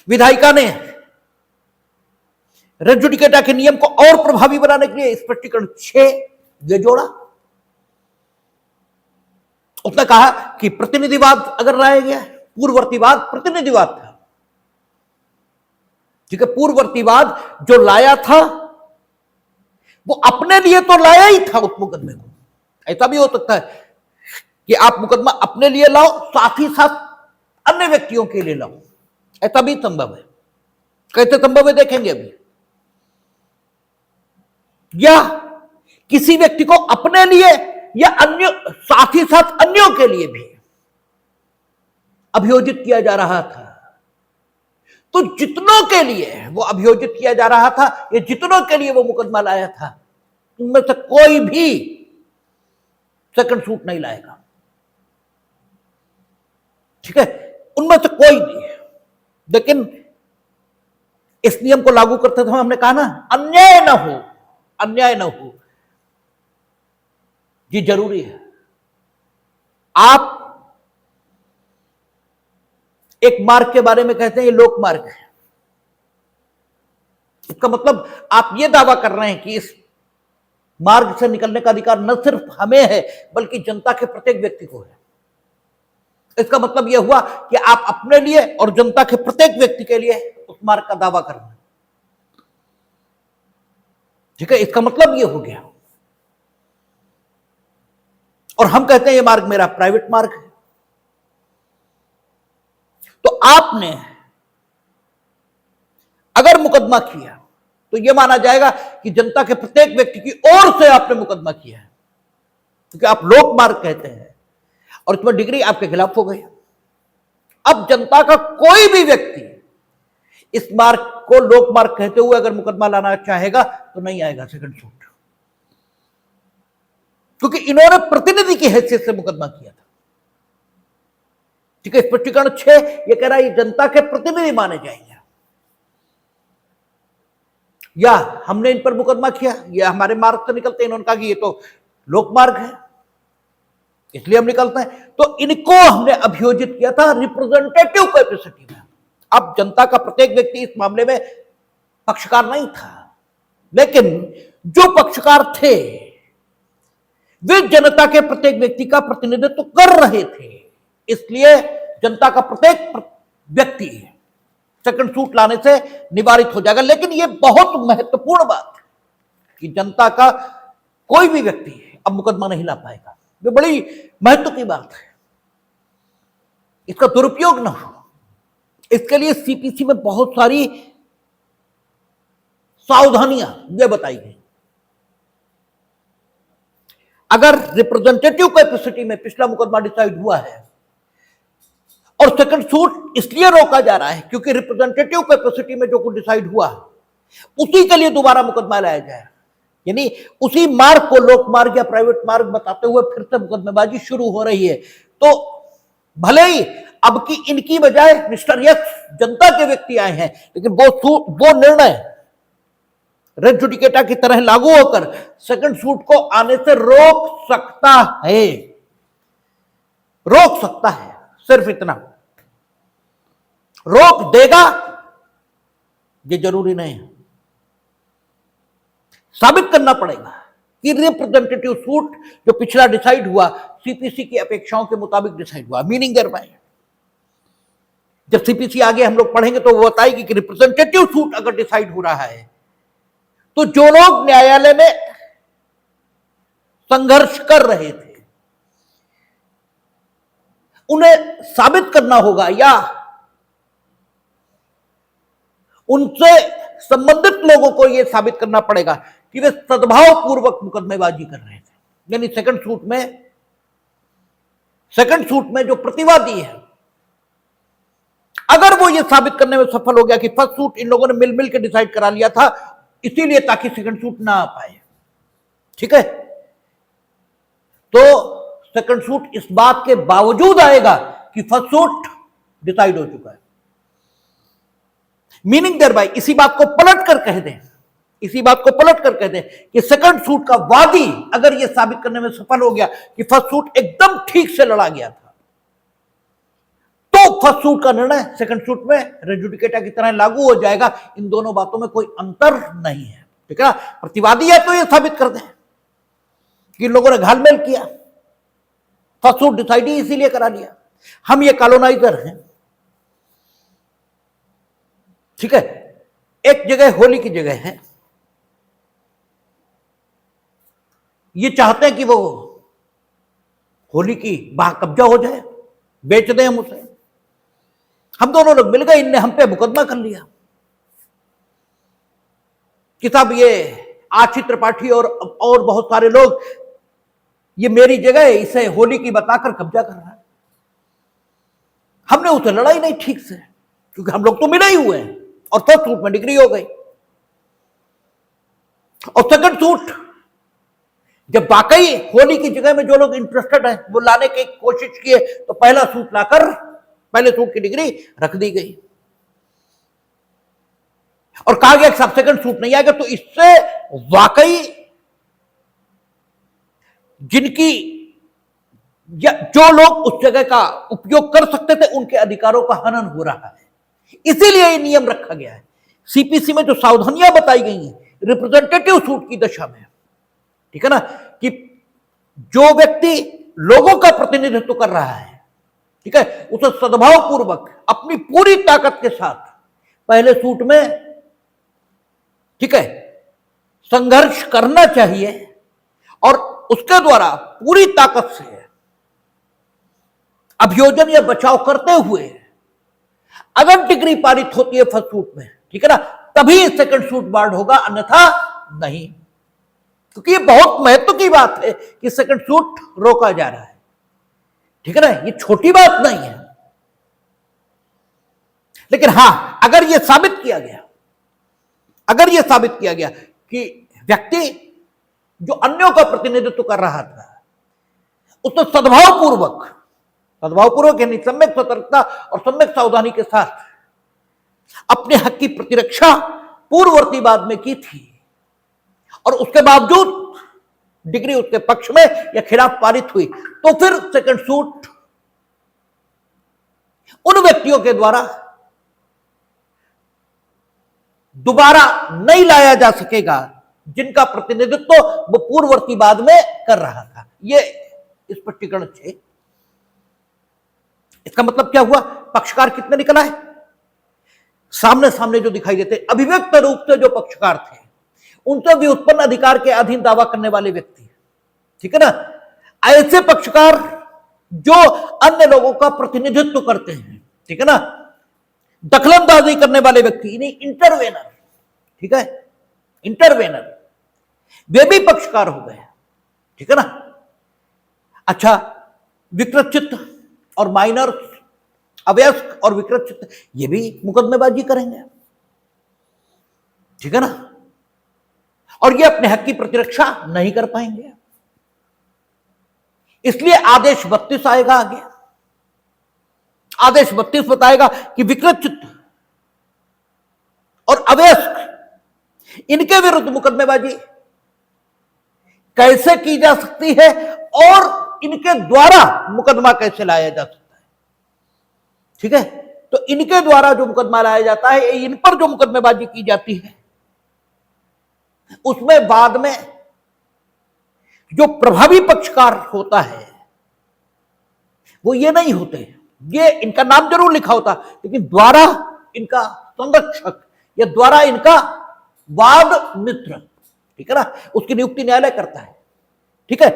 विधायिका ने रेस जुडिकेटा के नियम को और प्रभावी बनाने के लिए स्पष्टीकरण 6 ये जोड़ा। उसने कहा कि प्रतिनिधिवाद अगर लाया गया, पूर्ववर्तीवाद प्रतिनिधिवाद था, ठीक है, पूर्ववर्तीवाद जो लाया था वो अपने लिए तो लाया ही था उस मुकदमे को। ऐसा भी हो सकता है कि आप मुकदमा अपने लिए लाओ, साथ ही साथ अन्य व्यक्तियों के लिए लाओ, ऐसा भी संभव है। कैसे संभव है देखेंगे अभी। या किसी व्यक्ति को अपने लिए या अन्य, साथ ही साथ अन्यों के लिए भी अभियोजित किया जा रहा था। तो जितनों के लिए वो अभियोजित किया जा रहा था, ये जितनों के लिए वो मुकदमा लाया था, उनमें से कोई भी सेकंड सूट नहीं लाएगा, ठीक है, उनमें से कोई नहीं। लेकिन इस नियम को लागू करते समय हमने कहा ना, अन्याय ना हो, अन्याय ना हो, ये जरूरी है। आप एक मार्ग के बारे में कहते हैं ये लोक मार्ग है, इसका मतलब आप ये दावा कर रहे हैं कि इस मार्ग से निकलने का अधिकार न सिर्फ हमें है बल्कि जनता के प्रत्येक व्यक्ति को है। इसका मतलब यह हुआ कि आप अपने लिए और जनता के प्रत्येक व्यक्ति के लिए उस मार्ग का दावा कर रहे हैं, ठीक है, इसका मतलब यह हो गया। और हम कहते हैं यह मार्ग मेरा प्राइवेट मार्ग है। तो आपने अगर मुकदमा किया तो यह माना जाएगा कि जनता के प्रत्येक व्यक्ति की ओर से आपने मुकदमा किया है, क्योंकि आप लोक मार्ग कहते हैं और इसमें डिग्री आपके खिलाफ हो गई। अब जनता का कोई भी व्यक्ति इस मार्ग को लोक मार्ग कहते हुए अगर मुकदमा लाना चाहेगा तो नहीं आएगा सेकंड सूट, क्योंकि इन्होंने प्रतिनिधि की हैसियत से मुकदमा किया था, ठीक है। स्पष्टीकरण 6 ये कह रहा है जनता के प्रतिनिधि माने जाएंगे। या हमने इन पर मुकदमा किया, ये हमारे मार्ग से निकलते हैं, इन्होंने कहा कि ये तो लोक मार्ग है इसलिए हम निकलते हैं, तो इनको हमने अभियोजित किया था रिप्रेजेंटेटिव कैपेसिटी में। अब जनता का प्रत्येक व्यक्ति इस मामले में पक्षकार नहीं था, लेकिन जो पक्षकार थे वे जनता के प्रत्येक व्यक्ति का प्रतिनिधित्व कर रहे थे, इसलिए जनता का प्रत्येक व्यक्ति सेकंड सूट लाने से निवारित हो जाएगा। लेकिन यह बहुत महत्वपूर्ण बात है कि जनता का कोई भी व्यक्ति अब मुकदमा नहीं ला पाएगा, ये बड़ी महत्व की बात है, इसका दुरुपयोग ना हो। इसके लिए सीपीसी में बहुत सारी सावधानियां ये बताई गई। अगर रिप्रेजेंटेटिव कैपेसिटी में पिछला मुकदमा डिसाइड हुआ है और सेकंड सूट इसलिए रोका जा रहा है क्योंकि रिप्रेजेंटेटिव कैपेसिटी में जो कुछ डिसाइड हुआ उसी के लिए दोबारा मुकदमा लाया जाए, यानी उसी मार्ग को लोक मार्ग या प्राइवेट मार्ग बताते हुए फिर से मुकदमेबाजी शुरू हो रही है। तो भले ही अब की इनकी बजाय मिस्टर यक्स जनता के व्यक्ति आए हैं, लेकिन वो निर्णय रेस जुडिकेटा की तरह लागू होकर सेकंड सूट को आने से रोक सकता है, रोक सकता है, सिर्फ इतना। रोक देगा ये जरूरी नहीं है, साबित करना पड़ेगा कि रिप्रेजेंटेटिव सूट जो पिछला डिसाइड हुआ सीपीसी की अपेक्षाओं के मुताबिक डिसाइड हुआ, मीनिंग देयर बाय। जब सीपीसी आगे हम लोग पढ़ेंगे तो वो बताएगी कि रिप्रेजेंटेटिव सूट अगर डिसाइड हो रहा है तो जो लोग न्यायालय में संघर्ष कर रहे थे उन्हें साबित करना होगा या उनसे संबंधित लोगों को यह साबित करना पड़ेगा कि वे सद्भाव पूर्वक मुकदमेबाजी कर रहे थे। यानी सेकंड सूट में जो प्रतिवादी है, अगर वो ये साबित करने में सफल हो गया कि फर्स्ट सूट इन लोगों ने मिल के डिसाइड करा लिया था इसीलिए ताकि सेकंड सूट ना आ पाए, ठीक है, तो सेकंड सूट इस बात के बावजूद आएगा कि फर्स्ट सूट डिसाइड हो चुका है। मीनिंग देयर बाय इसी बात को पलट कर कह दें, इसी बात को पलट कर कह दें कि सेकंड सूट का वादी अगर यह साबित करने में सफल हो गया कि फर्स्ट सूट एकदम ठीक से लड़ा गया था, तो फर्स्ट सूट का निर्णय सेकंड सूट में रेस जुडिकेटा की तरह लागू हो जाएगा। इन दोनों बातों में कोई अंतर नहीं है, ठीक है। प्रतिवादी है तो यह साबित कर दें कि लोगों ने घालमेल किया, फर्स्ट सूट डिसाइड ही इसीलिए करा लिया, हम ये कॉलोनाइजर हैं, ठीक है। एक जगह होली की जगह है, ये चाहते हैं कि वो होली की बाहर कब्जा हो जाए, बेच दें हम उसे। हम दोनों लोग मिल गए, इनने हम पे मुकदमा कर लिया कि साहब ये आशी त्रिपाठी और बहुत सारे लोग, ये मेरी जगह है, इसे होली की बताकर कब्जा कर रहा है। हमने उसे लड़ा ही नहीं ठीक से, क्योंकि हम लोग तो मिले ही हुए हैं, और फर्स्ट सूट में डिग्री हो गई। और सेकंड सूट जब वाकई होली की जगह में जो लोग इंटरेस्टेड हैं वो लाने की कोशिश किए, तो पहला सूट लाकर पहले सूट की डिग्री रख दी गई और कहा गया कि सब सेकंड सूट नहीं आएगा। तो इससे वाकई जिनकी जो लोग उस जगह का उपयोग कर सकते थे उनके अधिकारों का हनन हो रहा है, इसीलिए ये नियम रखा गया है। सीपीसी में जो सावधानियां बताई गई हैं रिप्रेजेंटेटिव सूट की दशा में, ठीक है ना, कि जो व्यक्ति लोगों का प्रतिनिधित्व कर रहा है, ठीक है, उसे सद्भाव पूर्वक अपनी पूरी ताकत के साथ पहले सूट में, ठीक है, संघर्ष करना चाहिए और उसके द्वारा पूरी ताकत से अभियोजन या बचाव करते हुए अगर डिग्री पारित होती है फर्स्ट सूट में, ठीक है ना, तभी सेकंड सूट बार्ड होगा, अन्यथा नहीं। क्योंकि ये बहुत महत्व की बात है कि सेकंड सूट रोका जा रहा है, ठीक है ना, ये छोटी बात नहीं है। लेकिन हां, अगर यह साबित किया गया, अगर यह साबित किया गया कि व्यक्ति जो अन्यों का प्रतिनिधित्व कर रहा था उसने सद्भावपूर्वक यानी सम्यक सतर्कता और सम्यक सावधानी के साथ अपने हक की प्रतिरक्षा पूर्ववर्ती बाद में की थी और उसके बावजूद डिग्री उसके पक्ष में या खिलाफ पारित हुई, तो फिर सेकंड सूट उन व्यक्तियों के द्वारा दोबारा नहीं लाया जा सकेगा जिनका प्रतिनिधित्व वो पूर्ववर्ती बाद में कर रहा था। यह स्पष्टीकरण है। इसका मतलब क्या हुआ? पक्षकार कितने निकला है? सामने सामने जो दिखाई देते, अभिव्यक्त रूप से जो पक्षकार थे उनसे भी उत्पन्न अधिकार के अधीन दावा करने वाले व्यक्ति, ठीक है ना, ऐसे पक्षकार जो अन्य लोगों का प्रतिनिधित्व करते हैं, ठीक है ना, दखलंदाजी करने वाले व्यक्ति, इन्हीं इंटरवेनर, ठीक है, इंटरवेनर, वे भी पक्षकार हो गए, ठीक है ना। अच्छा, विकृत चित्त और माइनर, अवयस्क और विकृत चित्त, ये भी मुकदमेबाजी करेंगे, ठीक है ना, और ये अपने हक की प्रतिरक्षा नहीं कर पाएंगे। इसलिए आदेश 32 आएगा आगे। आदेश 32 बताएगा कि विकृत चित्त और अवयस्क इनके विरुद्ध मुकदमेबाजी कैसे की जा सकती है और इनके द्वारा मुकदमा कैसे लाया जा सकता है, ठीक है। तो इनके द्वारा जो मुकदमा लाया जाता है, इन पर जो मुकदमेबाजी की जाती है, उसमें बाद में जो प्रभावी पक्षकार होता है वो ये नहीं होते, ये इनका नाम जरूर लिखा होता लेकिन द्वारा इनका संरक्षक या द्वारा इनका वाद मित्र, ठीक है ना, उसकी नियुक्ति न्यायालय करता है, ठीक है,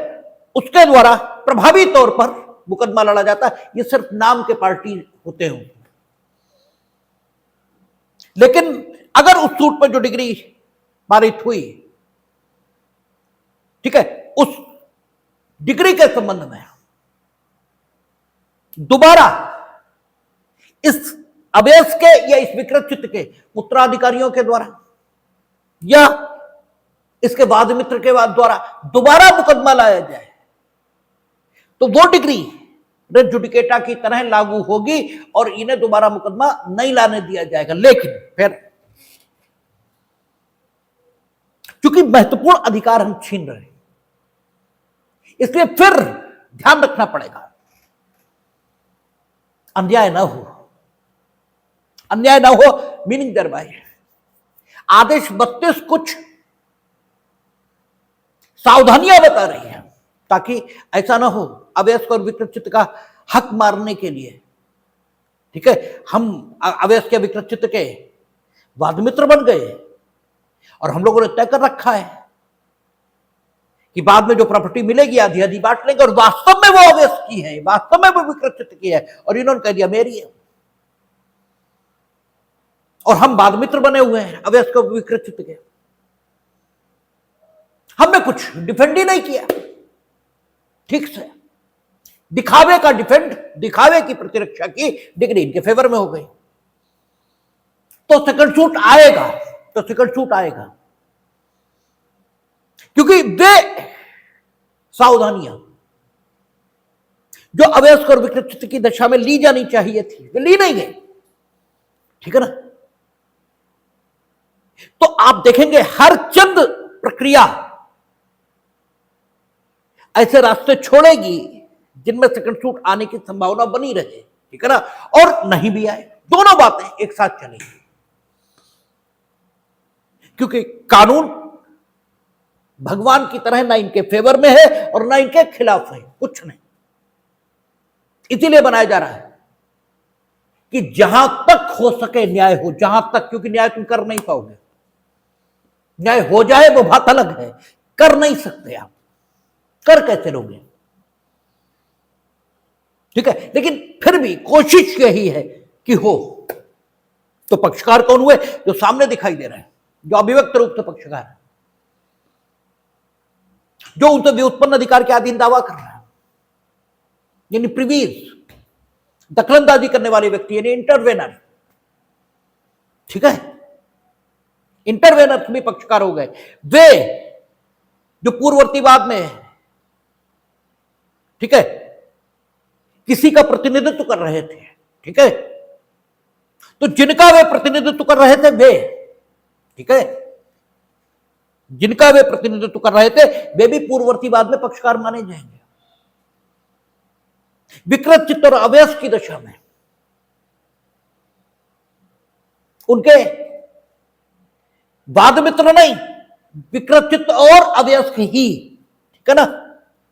उसके द्वारा प्रभावी तौर पर मुकदमा लड़ा जाता है। ये सिर्फ नाम के पार्टी होते हैं। लेकिन अगर उस सूट पर जो डिग्री पारित हुई, ठीक है, उस डिग्री के संबंध में दोबारा इस अवयस के या इस विकृत चित्त के उत्तराधिकारियों के द्वारा या इसके वाद मित्र के द्वारा दोबारा मुकदमा लाया जाए तो वो डिग्री रेट जुडिकेटा की तरह लागू होगी और इन्हें दोबारा मुकदमा नहीं लाने दिया जाएगा। लेकिन फिर क्योंकि महत्वपूर्ण अधिकार हम छीन रहे हैं, इसलिए फिर ध्यान रखना पड़ेगा अन्याय ना हो। अन्याय ना हो मीनिंग दरबाई आदेश 32 कुछ सावधानियां बता रही है ताकि ऐसा ना हो अवयस्क और विकृत चित्त का हक मारने के लिए, ठीक है, हम अवयस्क या विकृत चित्त के वाद मित्र बन गए और हम लोगों ने तय कर रखा है कि बाद में जो प्रॉपर्टी मिलेगी आधी आधी बांट लेंगे, और वास्तव में वो अवयस्क की है, वास्तव में वो विकृत चित्त की है और इन्होंने कह दिया मेरी है, और हम वाद मित्र बने हुए हैं अवयस्क और विकृत चित्त के। हमने कुछ डिफेंड ही नहीं किया ठीक से, दिखावे का डिफेंड, दिखावे की प्रतिरक्षा की डिग्री इनके फेवर में हो गई, तो सेकंड सूट आएगा, तो सेकंड सूट आएगा, क्योंकि वे सावधानियां जो अवयस्क और विकृत चित्त की दशा में ली जानी चाहिए थी वे ली नहीं गई, ठीक है ना। तो आप देखेंगे हर चंद प्रक्रिया ऐसे रास्ते छोड़ेगी जिनमें सेकंड सूट आने की संभावना बनी रहे, ठीक है ना, और नहीं भी आए, दोनों बातें एक साथ चलेंगी, क्योंकि कानून भगवान की तरह ना इनके फेवर में है और ना इनके खिलाफ है, कुछ नहीं। इसीलिए बनाया जा रहा है कि जहां तक हो सके न्याय हो, जहां तक, क्योंकि न्याय तुम कर नहीं पाओगे, न्याय हो जाए वो बात अलग है, कर नहीं सकते आप, कर कैसे लोगे, ठीक है, लेकिन फिर भी कोशिश यही है कि हो। तो पक्षकार कौन हुए? जो सामने दिखाई दे रहे हैं, जो अभिव्यक्त रूप से पक्षकार है, जो उनसे व्युत्पन्न अधिकार के अधीन दावा कर रहा है, यानी प्रिवीज, दखलंदाजी करने वाले व्यक्ति, यानी इंटरवेनर, ठीक है, इंटरवेनर भी पक्षकार हो गए। वे जो पूर्ववर्तीवाद में, ठीक है, किसी का प्रतिनिधित्व कर रहे थे, ठीक है, तो जिनका वे प्रतिनिधित्व कर रहे थे वे, ठीक है, जिनका वे प्रतिनिधित्व कर रहे थे वे भी पूर्ववर्तीवाद में पक्षकार माने जाएंगे। विकृत चित्त और अवयस्क की दशा में उनके वाद मित्र नहीं, विकृत चित्त और अवयस्क ही, ठीक है ना,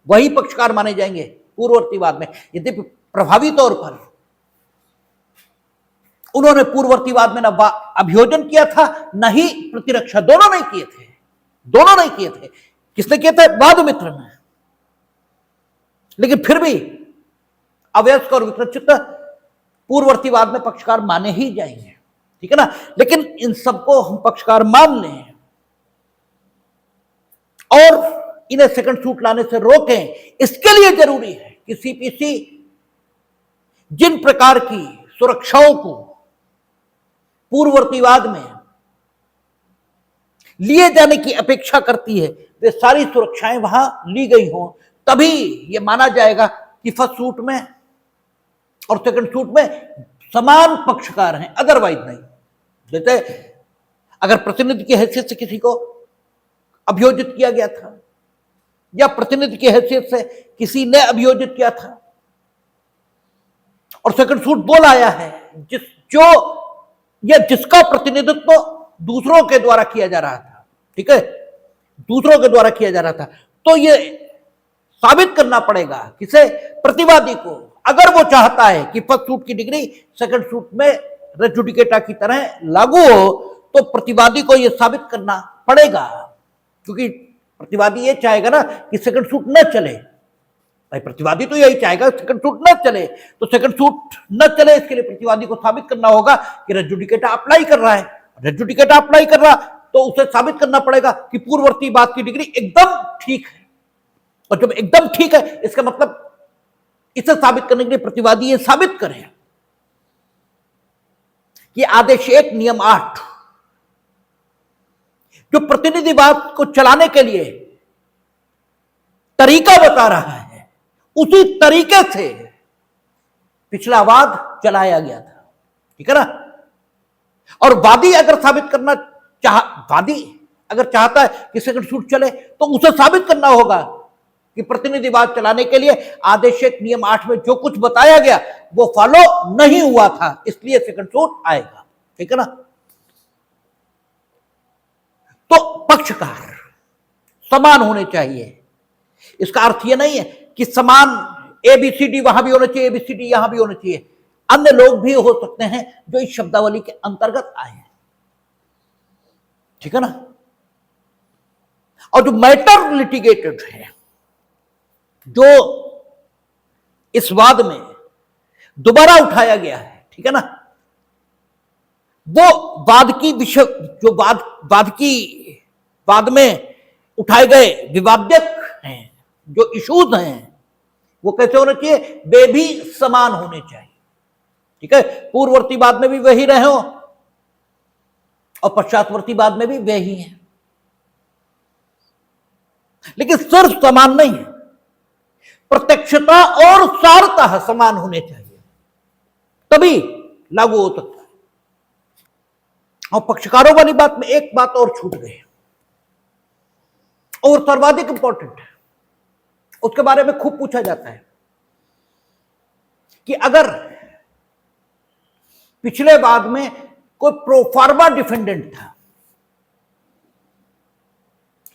वही पक्षकार माने जाएंगे पूर्ववर्तीवाद में। यद्यपि प्रभावी तौर पर उन्होंने पूर्ववर्तीवाद में न अभियोजन किया था न ही प्रतिरक्षा, दोनों नहीं किए थे, दोनों नहीं किए थे। किसने किए थे? वाद मित्र ने। लेकिन फिर भी अवयस्क और विकृत चित्त पूर्ववर्तीवाद में पक्षकार माने ही जाएंगे, ठीक है ना। लेकिन इन सबको हम पक्षकार मान लें और इन्हें सेकंड सूट लाने से रोकें, इसके लिए जरूरी है कि सीपीसी जिन प्रकार की सुरक्षाओं को पूर्ववर्तीवाद में लिए जाने की अपेक्षा करती है वे सारी सुरक्षाएं वहां ली गई हों, तभी यह माना जाएगा कि फर्स्ट सूट में और सेकंड सूट में समान पक्षकार हैं, अदरवाइज नहीं। जैसे अगर प्रतिनिधि की हैसियत से किसी को अभियोजित किया गया था या प्रतिनिधि की हैसियत से किसी ने अभियोजित किया था और सेकंड सूट बोल आया है जिसका प्रतिनिधित्व दूसरों के द्वारा किया जा रहा था, ठीक है, दूसरों के द्वारा किया जा रहा था, तो ये साबित करना पड़ेगा किसे? प्रतिवादी को। अगर वो चाहता है कि फर्स्ट सूट की डिग्री सेकंड सूट में रेस जुडिकेटा की तरह लागू हो, तो प्रतिवादी को यह साबित करना पड़ेगा, क्योंकि प्रतिवादी ये चाहेगा ना कि सेकंड सूट न चले। भाई प्रतिवादी तो यही चाहेगा सेकंड सूट न चले, तो सेकंड सूट न चले इसके लिए प्रतिवादी को साबित करना होगा कि रेस जुडिकेटा अप्लाई कर रहा है। रेस जुडिकेटा अप्लाई कर रहा तो उसे साबित करना पड़ेगा कि पूर्ववर्ती बात की डिग्री एकदम ठीक है, और जब एकदम ठीक है इसका मतलब इसे साबित करने के लिए प्रतिवादी ये साबित करे कि आदेश 1 नियम 8 जो प्रतिनिधिवाद को चलाने के लिए तरीका बता रहा है उसी तरीके से पिछला वाद चलाया गया था, ठीक है ना। और वादी अगर साबित करना वादी अगर चाहता है कि सेकंड सूट चले तो उसे साबित करना होगा कि प्रतिनिधिवाद चलाने के लिए आदेशिक नियम 8 में जो कुछ बताया गया वो फॉलो नहीं हुआ था, इसलिए सेकंड सूट आएगा, ठीक है ना। तो पक्षकार समान होने चाहिए। इसका अर्थ यह नहीं है कि समान ABCD वहां भी होना चाहिए, ABCD यहां भी होना चाहिए। अन्य लोग भी हो सकते हैं जो इस शब्दावली के अंतर्गत आए हैं, ठीक है ना। और जो मैटर लिटिगेटेड है, जो इस वाद में दोबारा उठाया गया है, ठीक है ना, वो वाद की विषय जो वाद में उठाए गए विवाद्यक हैं, जो इश्यूज हैं, वो कैसे होने चाहिए? वे भी समान होने चाहिए, ठीक है। पूर्ववर्ती वाद में भी वही रहे हो और पश्चातवर्ती वाद में भी वही है, लेकिन सिर्फ समान नहीं है, प्रत्यक्षता और सारता समान होने चाहिए, तभी लागू हो सकता है। और पक्षकारों वाली बात में एक बात और छूट गई और सर्वाधिक इंपॉर्टेंट है, उसके बारे में खूब पूछा जाता है कि अगर पिछले वाद में कोई प्रोफार्मा डिफेंडेंट था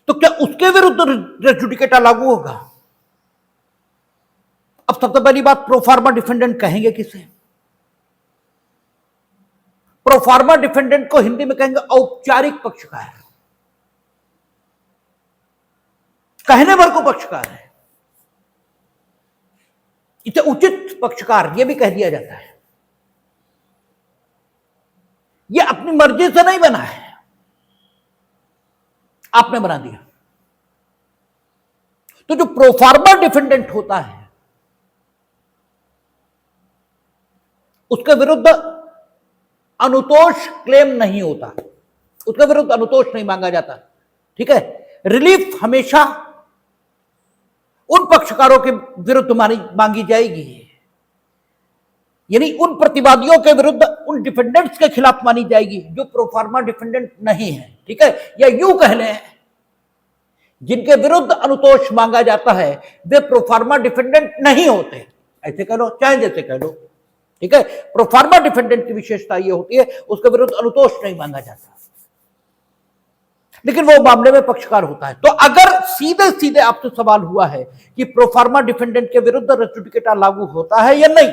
तो क्या उसके विरुद्ध रेस जुडिकेटा लागू होगा? अब सबसे पहली बात, प्रोफार्मा डिफेंडेंट कहेंगे किसे? प्रोफार्मा डिफेंडेंट को हिंदी में कहेंगे औपचारिक पक्षकार। कहने भर को पक्षकार है, इसे उचित पक्षकार यह भी कह दिया जाता है। यह अपनी मर्जी से नहीं बना है, आपने बना दिया। तो जो प्रोफार्मा डिफेंडेंट होता है उसके विरुद्ध अनुतोष क्लेम नहीं होता, उसके विरुद्ध अनुतोष नहीं मांगा जाता, ठीक है। रिलीफ हमेशा उन पक्षकारों के विरुद्ध मांगी जाएगी, यानी उन प्रतिवादियों के विरुद्ध, उन डिफेंडेंट्स के खिलाफ मानी जाएगी जो प्रोफार्मा डिफेंडेंट नहीं है, ठीक है। या यूं कह लें, जिनके विरुद्ध अनुतोष मांगा जाता है वे प्रोफार्मा डिफेंडेंट नहीं होते, ऐसे कह लो चाहे जैसे कह लो, ठीक है। प्रोफार्मा डिफेंडेंट की विशेषता यह होती है उसके विरुद्ध अनुतोष नहीं मांगा जाता, लेकिन वो मामले में पक्षकार होता है। तो अगर सीधे सीधे आपसे सवाल हुआ है कि प्रोफार्मा डिफेंडेंट के विरुद्ध रेस जुडिकेटा लागू होता है या नहीं,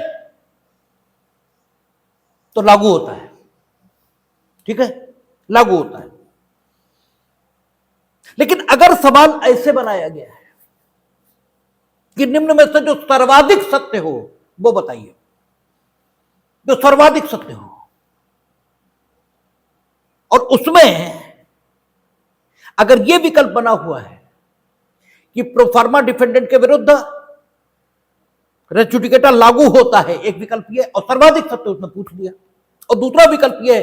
तो लागू होता है, ठीक है, लागू होता है। लेकिन अगर सवाल ऐसे बनाया गया है कि निम्न में से जो सर्वाधिक सत्य हो वो बताइए, जो सर्वाधिक सत्य हो, और उसमें अगर यह विकल्प बना हुआ है कि प्रोफार्मा डिफेंडेंट के विरुद्ध रेस जुडिकेटा लागू होता है, एक विकल्प यह, और सर्वाधिक सत्य उसने पूछ लिया, और दूसरा विकल्प यह है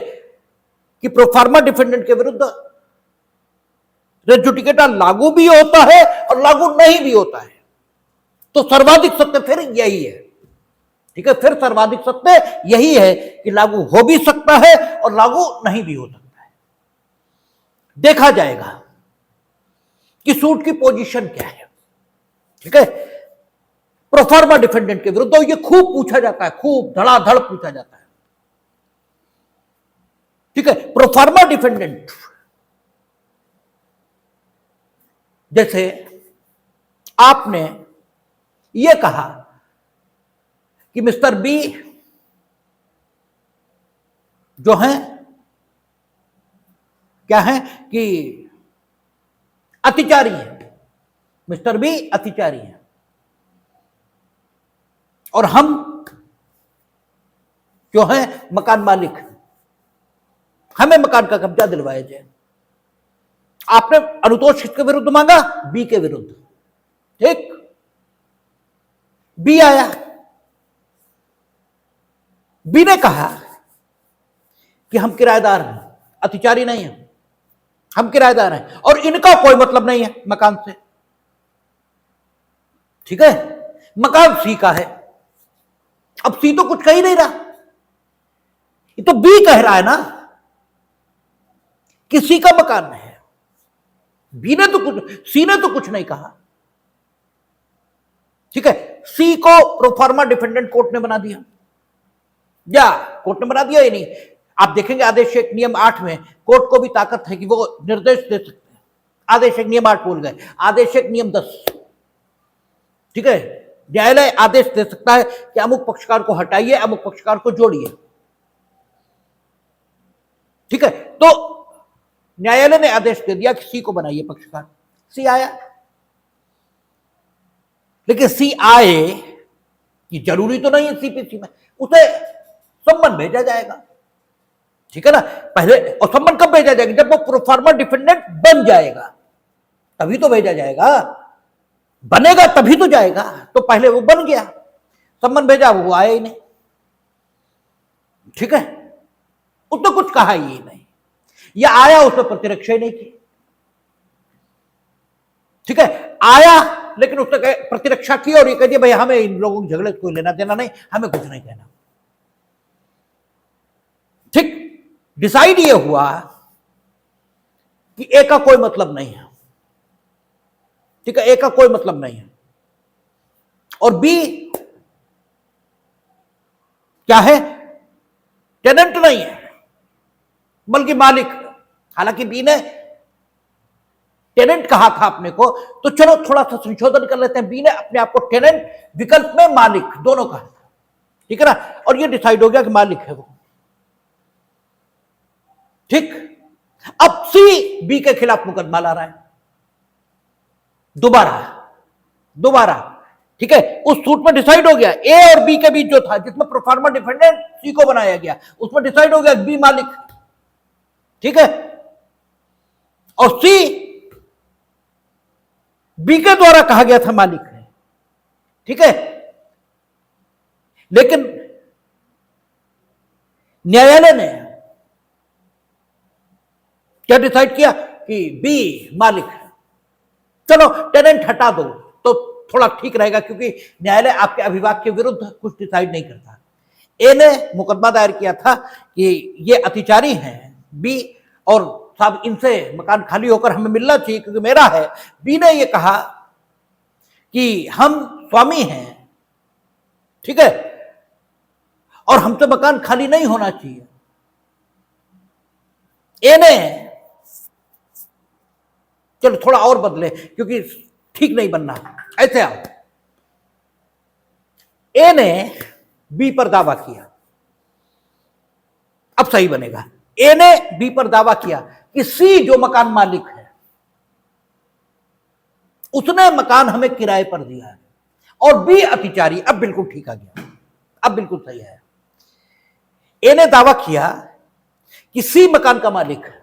कि प्रोफार्मा डिफेंडेंट के विरुद्ध रेस जुडिकेटा लागू भी होता है और लागू नहीं भी होता है, तो सर्वाधिक सत्य फिर यही है, ठीक है। फिर सर्वाधिक सत्य यही है कि लागू हो भी सकता है और लागू नहीं भी हो सकता है। देखा जाएगा कि सूट की पोजीशन क्या है, ठीक है। प्रोफार्मा डिफेंडेंट के विरुद्ध ये खूब पूछा जाता है, खूब धड़ाधड़ पूछा जाता है, ठीक है। प्रोफार्मा डिफेंडेंट जैसे आपने ये कहा कि मिस्टर बी जो है क्या है कि अतिचारी है, मिस्टर बी अतिचारी है, और हम जो है मकान मालिक, हमें मकान का कब्जा दिलवाया जाए। आपने अनुतोष किसके विरुद्ध मांगा? बी के विरुद्ध, ठीक। बी आया, बी ने कहा कि हम किराएदार हैं, अतिचारी नहीं हैं, हम किराएदार हैं और इनका कोई मतलब नहीं है मकान से, ठीक है। मकान सी का है। अब सी तो कुछ कह ही नहीं रहा, ये तो बी कह रहा है ना कि सी का मकान है। बी ने तो कुछ, सी ने तो कुछ नहीं कहा। ठीक है, सी को प्रोफार्मा डिफेंडेंट कोर्ट ने बना दिया, या कोर्ट ने बना दिया ही नहीं। आप देखेंगे आदेश एक नियम 8 में कोर्ट को भी ताकत है कि वो निर्देश दे सकते हैं। आदेश एक नियम 8 बोल गए, आदेश एक नियम 10। ठीक है, न्यायालय आदेश दे सकता है कि अमुक पक्षकार को हटाइए, अमुक पक्षकार को जोड़िए। ठीक है, तो न्यायालय ने आदेश दे दिया कि सी को बनाइए पक्षकार। सी आया, लेकिन सी आए कि जरूरी तो नहीं है सीपीसी में, उसे सम्मन भेजा जाएगा। ठीक है ना, पहले, और सम्मन कब भेजा जाएगा? जब वो प्रोफार्मा डिफेंडेंट बन जाएगा तभी तो भेजा जाएगा, बनेगा तभी तो जाएगा। तो पहले वो बन गया, सम्मन भेजा, वो आया ही नहीं। ठीक है, उसने कुछ कहा ही नहीं, या आया उसने प्रतिरक्षा ही नहीं की। ठीक है, आया लेकिन उसने प्रतिरक्षा की और ये कह दिया भाई हमें इन लोगों के झगड़े कोई लेना देना नहीं, हमें कुछ नहीं कहना। ठीक, डिसाइड ये हुआ कि ए का कोई मतलब नहीं है। ठीक है, ए का कोई मतलब नहीं है, और बी क्या है? टेनेंट नहीं है बल्कि मालिक। हालांकि बी ने टेनेंट कहा था अपने को, तो चलो थोड़ा सा संशोधन कर लेते हैं। बी ने अपने आप को टेनेंट विकल्प में मालिक दोनों कहा था। ठीक है ना, और ये डिसाइड हो गया कि मालिक है वो। ठीक, अब सी बी के खिलाफ मुकदमा ला रहा है दोबारा। ठीक है, उस सूट में डिसाइड हो गया ए और बी के बीच जो था, जिसमें प्रोफार्मा डिफेंडेंट सी को बनाया गया, उसमें डिसाइड हो गया बी मालिक। ठीक है, और सी बी के द्वारा कहा गया था मालिक है। ठीक है, लेकिन न्यायालय ने क्या डिसाइड किया कि बी मालिक है, चलो टेनेंट हटा दो तो थोड़ा ठीक रहेगा, क्योंकि न्यायालय आपके अभिभाषक के विरुद्ध कुछ डिसाइड नहीं करता। ए ने मुकदमा दायर किया था कि ये अतिचारी हैं बी, और साहब इनसे मकान खाली होकर हमें मिलना चाहिए क्योंकि मेरा है। बी ने ये कहा कि हम स्वामी हैं, ठीक है, और हमसे मकान खाली नहीं होना चाहिए। ए ने चलो थोड़ा और बदले क्योंकि ठीक नहीं बनना, ऐसे आओ। ए ने बी पर दावा किया, अब सही बनेगा। ए ने बी पर दावा किया कि सी जो मकान मालिक है उसने मकान हमें किराए पर दिया है, और बी अतिचारी। अब बिल्कुल ठीक आ गया, अब बिल्कुल सही है। ए ने दावा किया कि सी मकान का मालिक है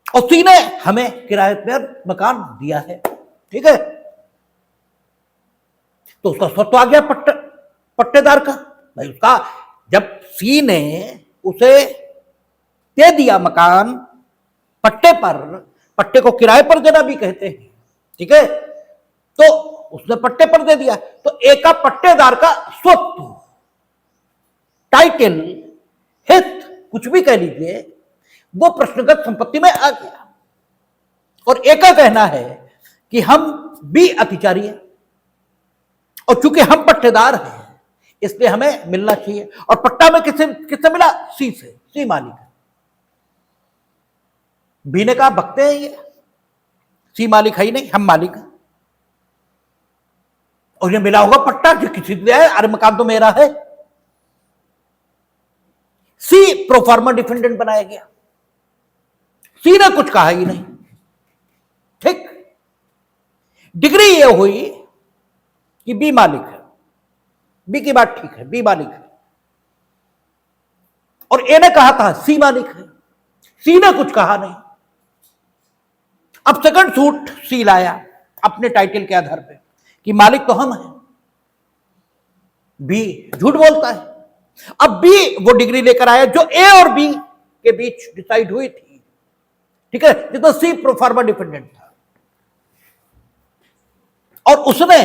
और सी ने हमें किराए पर मकान दिया है। ठीक है, तो उसका स्वत्व आ गया पट्टेदार का। भाई उसका, जब सी ने उसे दे दिया मकान पट्टे पर, पट्टे को किराए पर देना भी कहते हैं, ठीक है, तो उसने पट्टे पर दे दिया, तो ए का पट्टेदार का स्वत्व, टाइटल, हित, कुछ भी कह लीजिए, वो प्रश्नगत संपत्ति में आ गया। और ए का कहना है कि हम बी अतिचारी है और चूंकि हम पट्टेदार हैं इसलिए हमें मिलना चाहिए। और पट्टा में किससे मिला? सी से, सी मालिक है। बी ने कहा बकते हैं ये, सी मालिक है ही नहीं, हम मालिक हैं, और ये मिला होगा पट्टा जो किसी ने दिया है, अरे मकान तो मेरा है। सी प्रोफार्मा डिफेंडेंट बनाया गया, सी ने कुछ कहा ही नहीं। ठीक, डिग्री ये हुई कि बी मालिक है, बी की बात ठीक है, बी मालिक है, और ए ने कहा था सी मालिक है, सी ने कुछ कहा नहीं। अब सेकंड सूट सी लाया अपने टाइटल के आधार पे कि मालिक तो हम हैं, बी झूठ बोलता है। अब बी वो डिग्री लेकर आया जो ए और बी के बीच डिसाइड हुई थी, ठीक है, जिसमें सी प्रोफार्मा डिपेंडेंट था। और उसने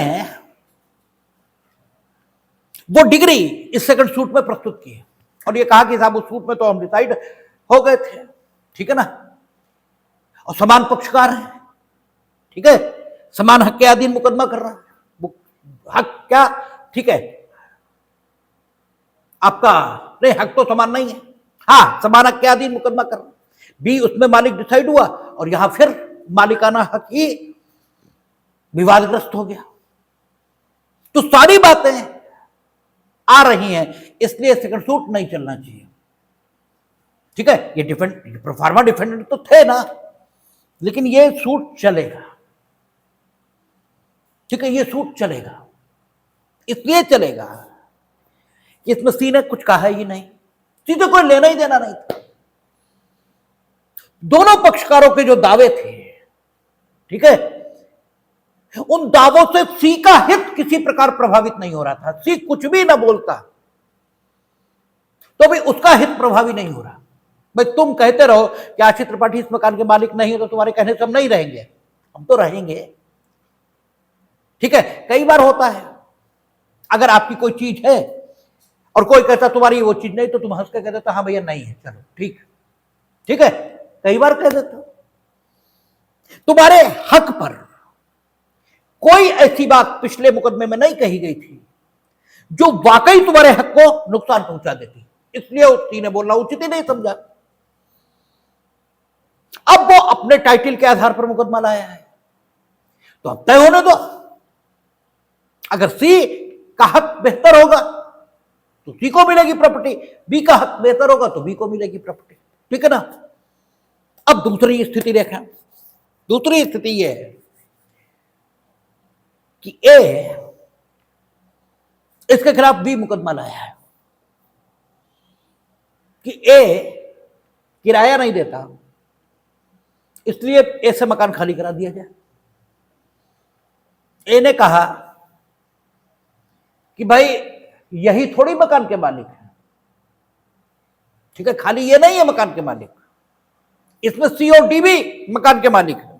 वो डिग्री इस सेकंड सूट में प्रस्तुत की और ये कहा कि साहब उस सूट में तो हम डिसाइड हो गए थे, ठीक है ना, और समान पक्षकार है, ठीक है, समान हक के अधीन मुकदमा कर रहा है, वो हक क्या, ठीक है, आपका नहीं, हक तो समान नहीं है, हाँ समान हक के अधीन मुकदमा कर रहा है, बी उसमें मालिक डिसाइड हुआ और यहां फिर मालिकाना हक ही विवादग्रस्त हो गया। तो सारी बातें आ रही हैं, इसलिए सेकंड सूट नहीं चलना चाहिए, ठीक है। ये प्रोफार्मा डिफेंडेंट तो थे ना, लेकिन ये सूट चलेगा, ठीक है, ये सूट चलेगा, इसलिए चलेगा कि इसमें सी ने कुछ कहा ही नहीं, सीधे कोई लेना ही देना नहीं था। दोनों पक्षकारों के जो दावे थे, ठीक है, उन दावों से सी का हित किसी प्रकार प्रभावित नहीं हो रहा था। सी कुछ भी ना बोलता तो भी उसका हित प्रभावी नहीं हो रहा। भाई तुम कहते रहो कि आशीष त्रिपाठी इस मकान के मालिक नहीं हो, तो तुम्हारे कहने से हम नहीं रहेंगे, हम तो रहेंगे, ठीक है। कई बार होता है, अगर आपकी कोई चीज है और कोई कहता तुम्हारी वो चीज नहीं, तो तुम हंस के कह देते हाँ भैया नहीं है, चलो ठीक, ठीक है, कई बार कह देते हो। तुम्हारे हक पर कोई ऐसी बात पिछले मुकदमे में नहीं कही गई थी जो वाकई तुम्हारे हक को नुकसान पहुंचा देती, इसलिए उसी ने बोलना उचित ही नहीं समझा। अब वो अपने टाइटल के आधार पर मुकदमा लाया है, तो अब तय होने दो। अगर सी का हक बेहतर होगा तो सी को मिलेगी प्रॉपर्टी, बी का हक बेहतर होगा तो बी को मिलेगी प्रॉपर्टी, ठीक है ना। अब दूसरी स्थिति देखें, दूसरी स्थिति यह है कि ए इसके खिलाफ बी मुकदमा लाया है कि ए किराया नहीं देता, इसलिए ए से मकान खाली करा दिया जाए। ए ने कहा कि भाई यही थोड़ी मकान के मालिक है, ठीक है, खाली ये नहीं है मकान के मालिक, इसमें सी और डी भी मकान के मालिक है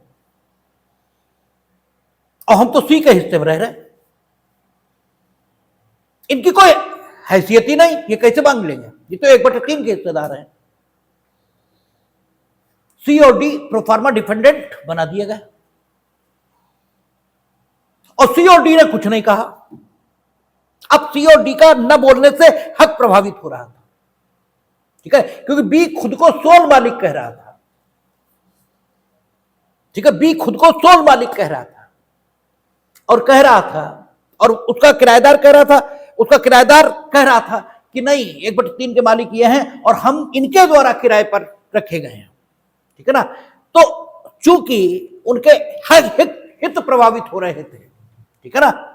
और हम तो सी के हिस्से में रह रहे हैं, इनकी कोई हैसियत ही नहीं, ये कैसे मांग लेंगे, ये तो 1/3 के हिस्सेदार हैं। सी और डी प्रोफार्मा डिफेंडेंट बना दिए गए और सी और डी ने कुछ नहीं कहा। अब सी और डी का न बोलने से हक प्रभावित हो रहा था, ठीक है, क्योंकि बी खुद को सोल मालिक कह रहा था, ठीक है, बी खुद को सोल मालिक कह रहा था और कह रहा था, और उसका किराएदार कह रहा था, उसका किराएदार कह रहा था कि नहीं 1/3 के मालिक ये हैं और हम इनके द्वारा किराए पर रखे गए हैं, ठीक है ना। तो चूंकि उनके हित प्रभावित हो रहे थे, ठीक है ना,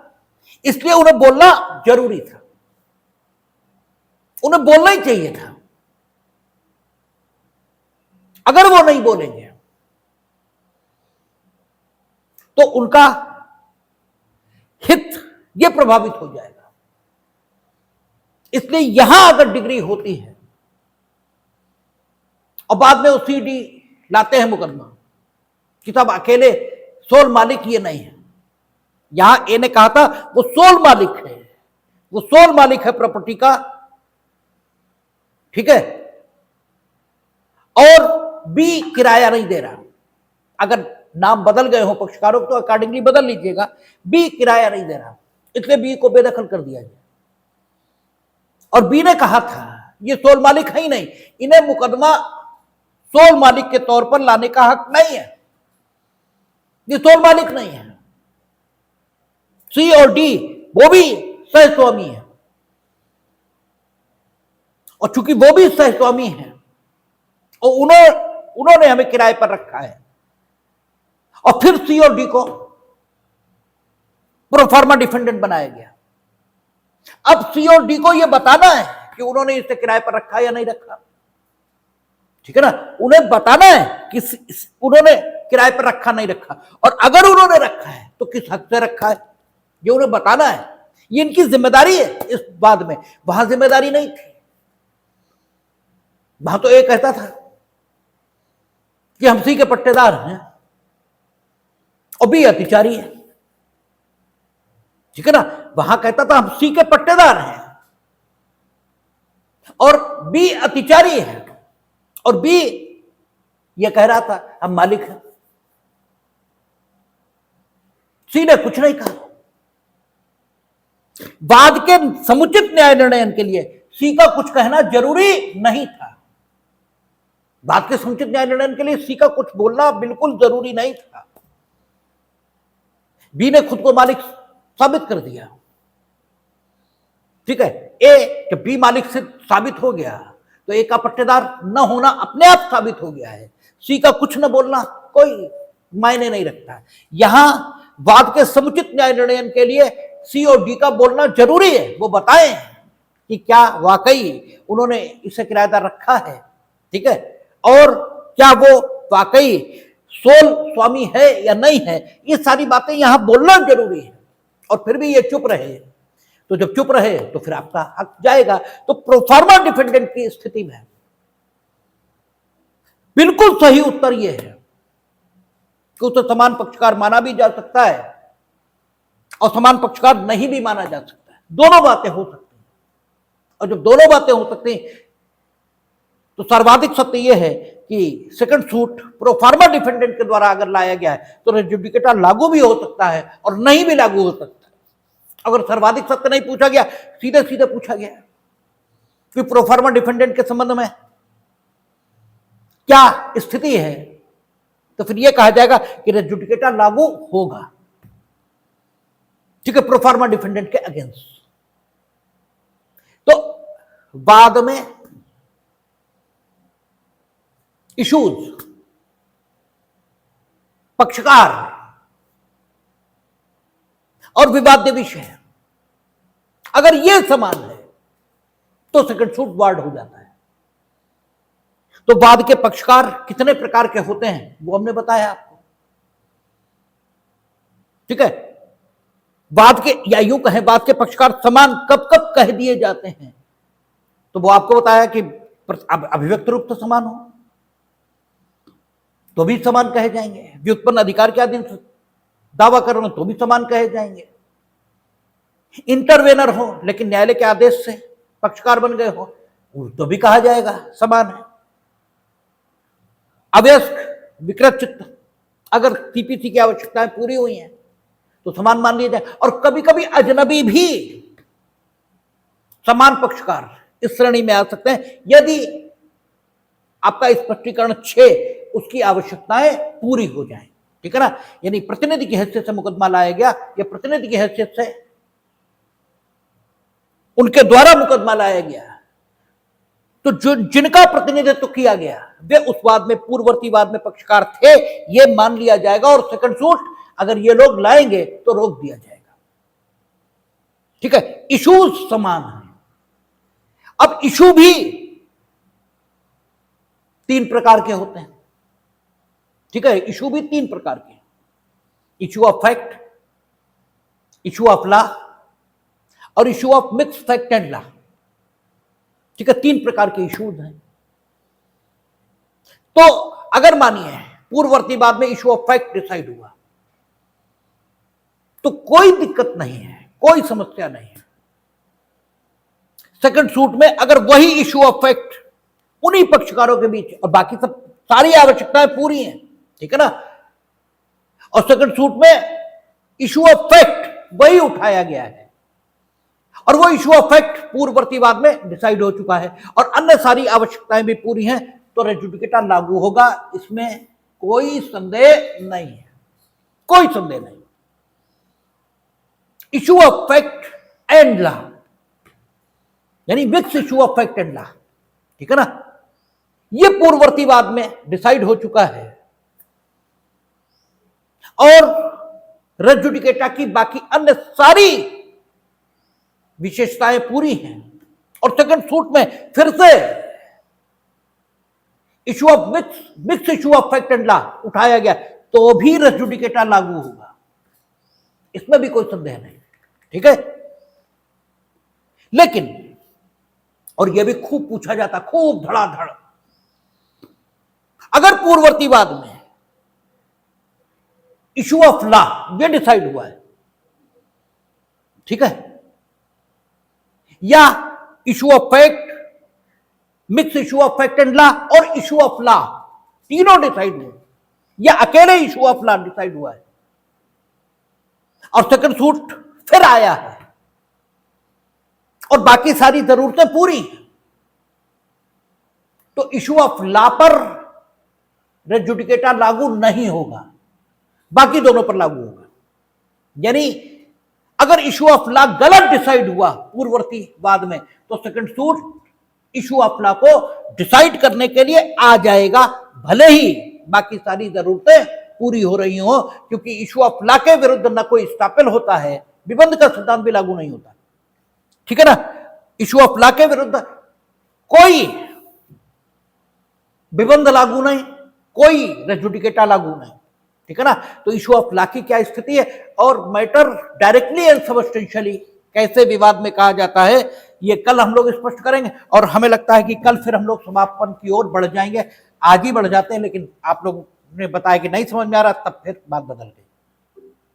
इसलिए उन्हें बोलना जरूरी था, उन्हें बोलना ही चाहिए था। अगर वो नहीं बोलेंगे तो उनका हित ये प्रभावित हो जाएगा, इसलिए यहां अगर डिग्री होती है और बाद में वो सीडी लाते हैं मुकदमा कि साहब अकेले सोल मालिक ये नहीं है, यहां ए ने कहा था वो सोल मालिक है, वो सोल मालिक है प्रॉपर्टी का, ठीक है, और बी किराया नहीं दे रहा। अगर नाम बदल गए हो पक्षकारों तो अकॉर्डिंगली बदल लीजिएगा, बी किराया नहीं दे रहा, इसलिए बी को बेदखल कर दिया जाए। और बी ने कहा था ये सोल मालिक है ही नहीं, इन्हें मुकदमा सोल मालिक के तौर पर लाने का हक नहीं है, ये सोल मालिक नहीं है। सी और डी वो भी सहस्वामी है और चूंकि वो भी सहस्वामी है और उन्होंने हमें किराए पर रखा है, और फिर सी और डी को प्रोफार्मा डिफेंडेंट बनाया गया। अब सी और डी को यह बताना है कि उन्होंने इसे किराए पर रखा या नहीं रखा, ठीक है ना, उन्हें बताना है कि उन्होंने किराए पर रखा नहीं रखा, और अगर उन्होंने रखा है तो किस हक से रखा है ये उन्हें बताना है, ये इनकी जिम्मेदारी है। इस बात में वहां जिम्मेदारी नहीं थी, वहां तो एक कहता था कि हम सी के पट्टेदार हैं और बी अतिचारी है, ठीक है ना। वहां कहता था हम सी के पट्टेदार हैं और बी अतिचारी है, और बी ये कह रहा था हम मालिक हैं। सी ने कुछ नहीं कहा। वाद के समुचित न्याय निर्णय के लिए सी का कुछ कहना जरूरी नहीं था। वाद के समुचित न्याय निर्णय के लिए सी का कुछ बोलना बिल्कुल जरूरी नहीं था। बी ने खुद को मालिक साबित कर दिया। ठीक है, ए जब बी मालिक से साबित हो गया तो ए का पट्टेदार न होना अपने आप साबित हो गया है। सी का कुछ न बोलना कोई मायने नहीं रखता। यहां वाद के समुचित न्याय निर्णय के लिए सी और डी का बोलना जरूरी है। वो बताएं कि क्या वाकई उन्होंने इसे किराएदार रखा है, ठीक है, और क्या वो वाकई सोल स्वामी है या नहीं है। ये सारी बातें यहां बोलना जरूरी है। और फिर भी ये चुप रहे, तो जब चुप रहे तो फिर आपका हक जाएगा। तो प्रोफार्मा डिफेंडेंट की स्थिति में बिल्कुल सही उत्तर यह है कि उसे समान पक्षकार माना भी जा सकता है और समान पक्षकार नहीं भी माना जा सकता है। दोनों बातें हो सकती हैं, और जब दोनों बातें हो सकती हैं तो सर्वाधिक सत्य यह है कि सेकंड सूट प्रोफार्मा डिफेंडेंट के द्वारा अगर लाया गया है तो रेस जुडिकेटा लागू भी हो सकता है और नहीं भी लागू हो सकता है। अगर सर्वाधिक सत्य नहीं पूछा गया, सीधे सीधे पूछा गया कि प्रोफार्मा डिफेंडेंट के संबंध में क्या स्थिति है, तो फिर यह कहा जाएगा कि रेस जुडिकेटा लागू होगा, ठीक है, प्रोफार्मा डिफेंडेंट के अगेंस्ट। तो बाद में इश्यूज, पक्षकार और विवाद्य विषय अगर यह समान है तो सेकंड सूट वार्ड हो जाता है। तो वाद के पक्षकार कितने प्रकार के होते हैं वो हमने बताया आपको, ठीक है। वाद के, या यूं कहें, वाद के पक्षकार समान कब कब कह दिए जाते हैं, तो वो आपको बताया कि अभिव्यक्त रूप तो समान हो तो भी समान कहे जाएंगे, व्युत्पन्न अधिकार के अधीन दावा कर रहे हो तो भी समान कहे जाएंगे, इंटरवेनर हो लेकिन न्यायालय के आदेश से पक्षकार बन गए हो तो भी कहा जाएगा समान है, अवयस्क विकृत चित्त अगर सीपीसी की आवश्यकताएं पूरी हुई हैं तो समान मान लिया जाए। और कभी कभी अजनबी भी समान पक्षकार इस श्रेणी में आ सकते हैं यदि आपका स्पष्टीकरण 6 उसकी आवश्यकताएं पूरी हो जाएं, ठीक है ना। यानी प्रतिनिधि की हैसियत से मुकदमा लाया गया या प्रतिनिधि की हैसियत से उनके द्वारा मुकदमा लाया गया, तो जो जिनका प्रतिनिधित्व किया गया वे उस वाद में, पूर्ववर्ती वाद में पक्षकार थे, यह मान लिया जाएगा और सेकंड सूट अगर ये लोग लाएंगे तो रोक दिया जाएगा, ठीक है। इश्यूज समान है। अब इशू भी 3 प्रकार के होते हैं, ठीक है। इशू भी 3 प्रकार के हैं, issue of fact, issue of law और issue of mix fact and law, ठीक है। 3 प्रकार के इश्यूज हैं। तो अगर मानिए पूर्ववर्ती वाद में इशू ऑफ फैक्ट डिसाइड हुआ तो कोई दिक्कत नहीं है, कोई समस्या नहीं है। सेकंड सूट में अगर वही इशू ऑफ फैक्ट उन्हीं पक्षकारों के बीच और बाकी सब सारी आवश्यकताएं पूरी हैं, ठीक है ना, और सेकंड सूट में इशू ऑफ फैक्ट वही उठाया गया है और वो इशू ऑफ फैक्ट पूर्ववर्ती वाद में डिसाइड हो चुका है और अन्य सारी आवश्यकताएं भी पूरी हैं, तो रेस जुडिकेटा लागू होगा, इसमें कोई संदेह नहीं है, कोई संदेह नहीं। Issue of fact and law यानी mix issue of fact and law, ठीक है ना, ये पूर्ववर्ती वाद में डिसाइड हो चुका है और रेस जुडिकेटा की बाकी अन्य सारी विशेषताएं पूरी हैं और सेकंड सूट में फिर से issue of mix issue of fact and law उठाया गया तो भी रेस जुडिकेटा लागू होगा, इसमें भी कोई संदेह नहीं, ठीक है। लेकिन और यह भी खूब पूछा जाता, खूब धड़ाधड़, अगर पूर्ववर्ती वाद में इशू ऑफ लॉ ये डिसाइड हुआ है ठीक है, या issue of fact, mix issue of fact and law और इशू ऑफ लॉ, तीनों डिसाइड हुए, या अकेले इशू ऑफ लॉ डिसाइड हुआ है और सेकंड सूट फिर आया है और बाकी सारी जरूरतें पूरी, तो इशू ऑफ लॉ पर रेस जुडिकेटा लागू नहीं होगा, बाकी दोनों पर लागू होगा। यानी अगर इशू ऑफ लॉ गलत डिसाइड हुआ पूर्ववर्ती वाद में, तो second suit issue of law को डिसाइड करने के लिए आ जाएगा, भले ही बाकी सारी जरूरतें पूरी हो रही हो, क्योंकि इशू ऑफ लॉ के विरुद्ध न कोई स्टापेल होता है, विबंध का सिद्धांत भी लागू नहीं होता, ठीक है ना। इशू ऑफ लॉ के विरुद्ध कोई विबंध लागू नहीं, कोई रेस जुडिकेटा लागू नहीं, ठीक है ना। तो इशू ऑफ लॉ की क्या स्थिति है और मैटर डायरेक्टली एंड सबस्टेंशियली कैसे विवाद में कहा जाता है, ये कल हम लोग स्पष्ट करेंगे। और हमें लगता है कि कल फिर हम लोग समापन की ओर बढ़ जाएंगे, आज ही बढ़ जाते हैं, लेकिन आप लोग ने बताया कि नहीं समझ में आ रहा, तब फिर बात बदल गई।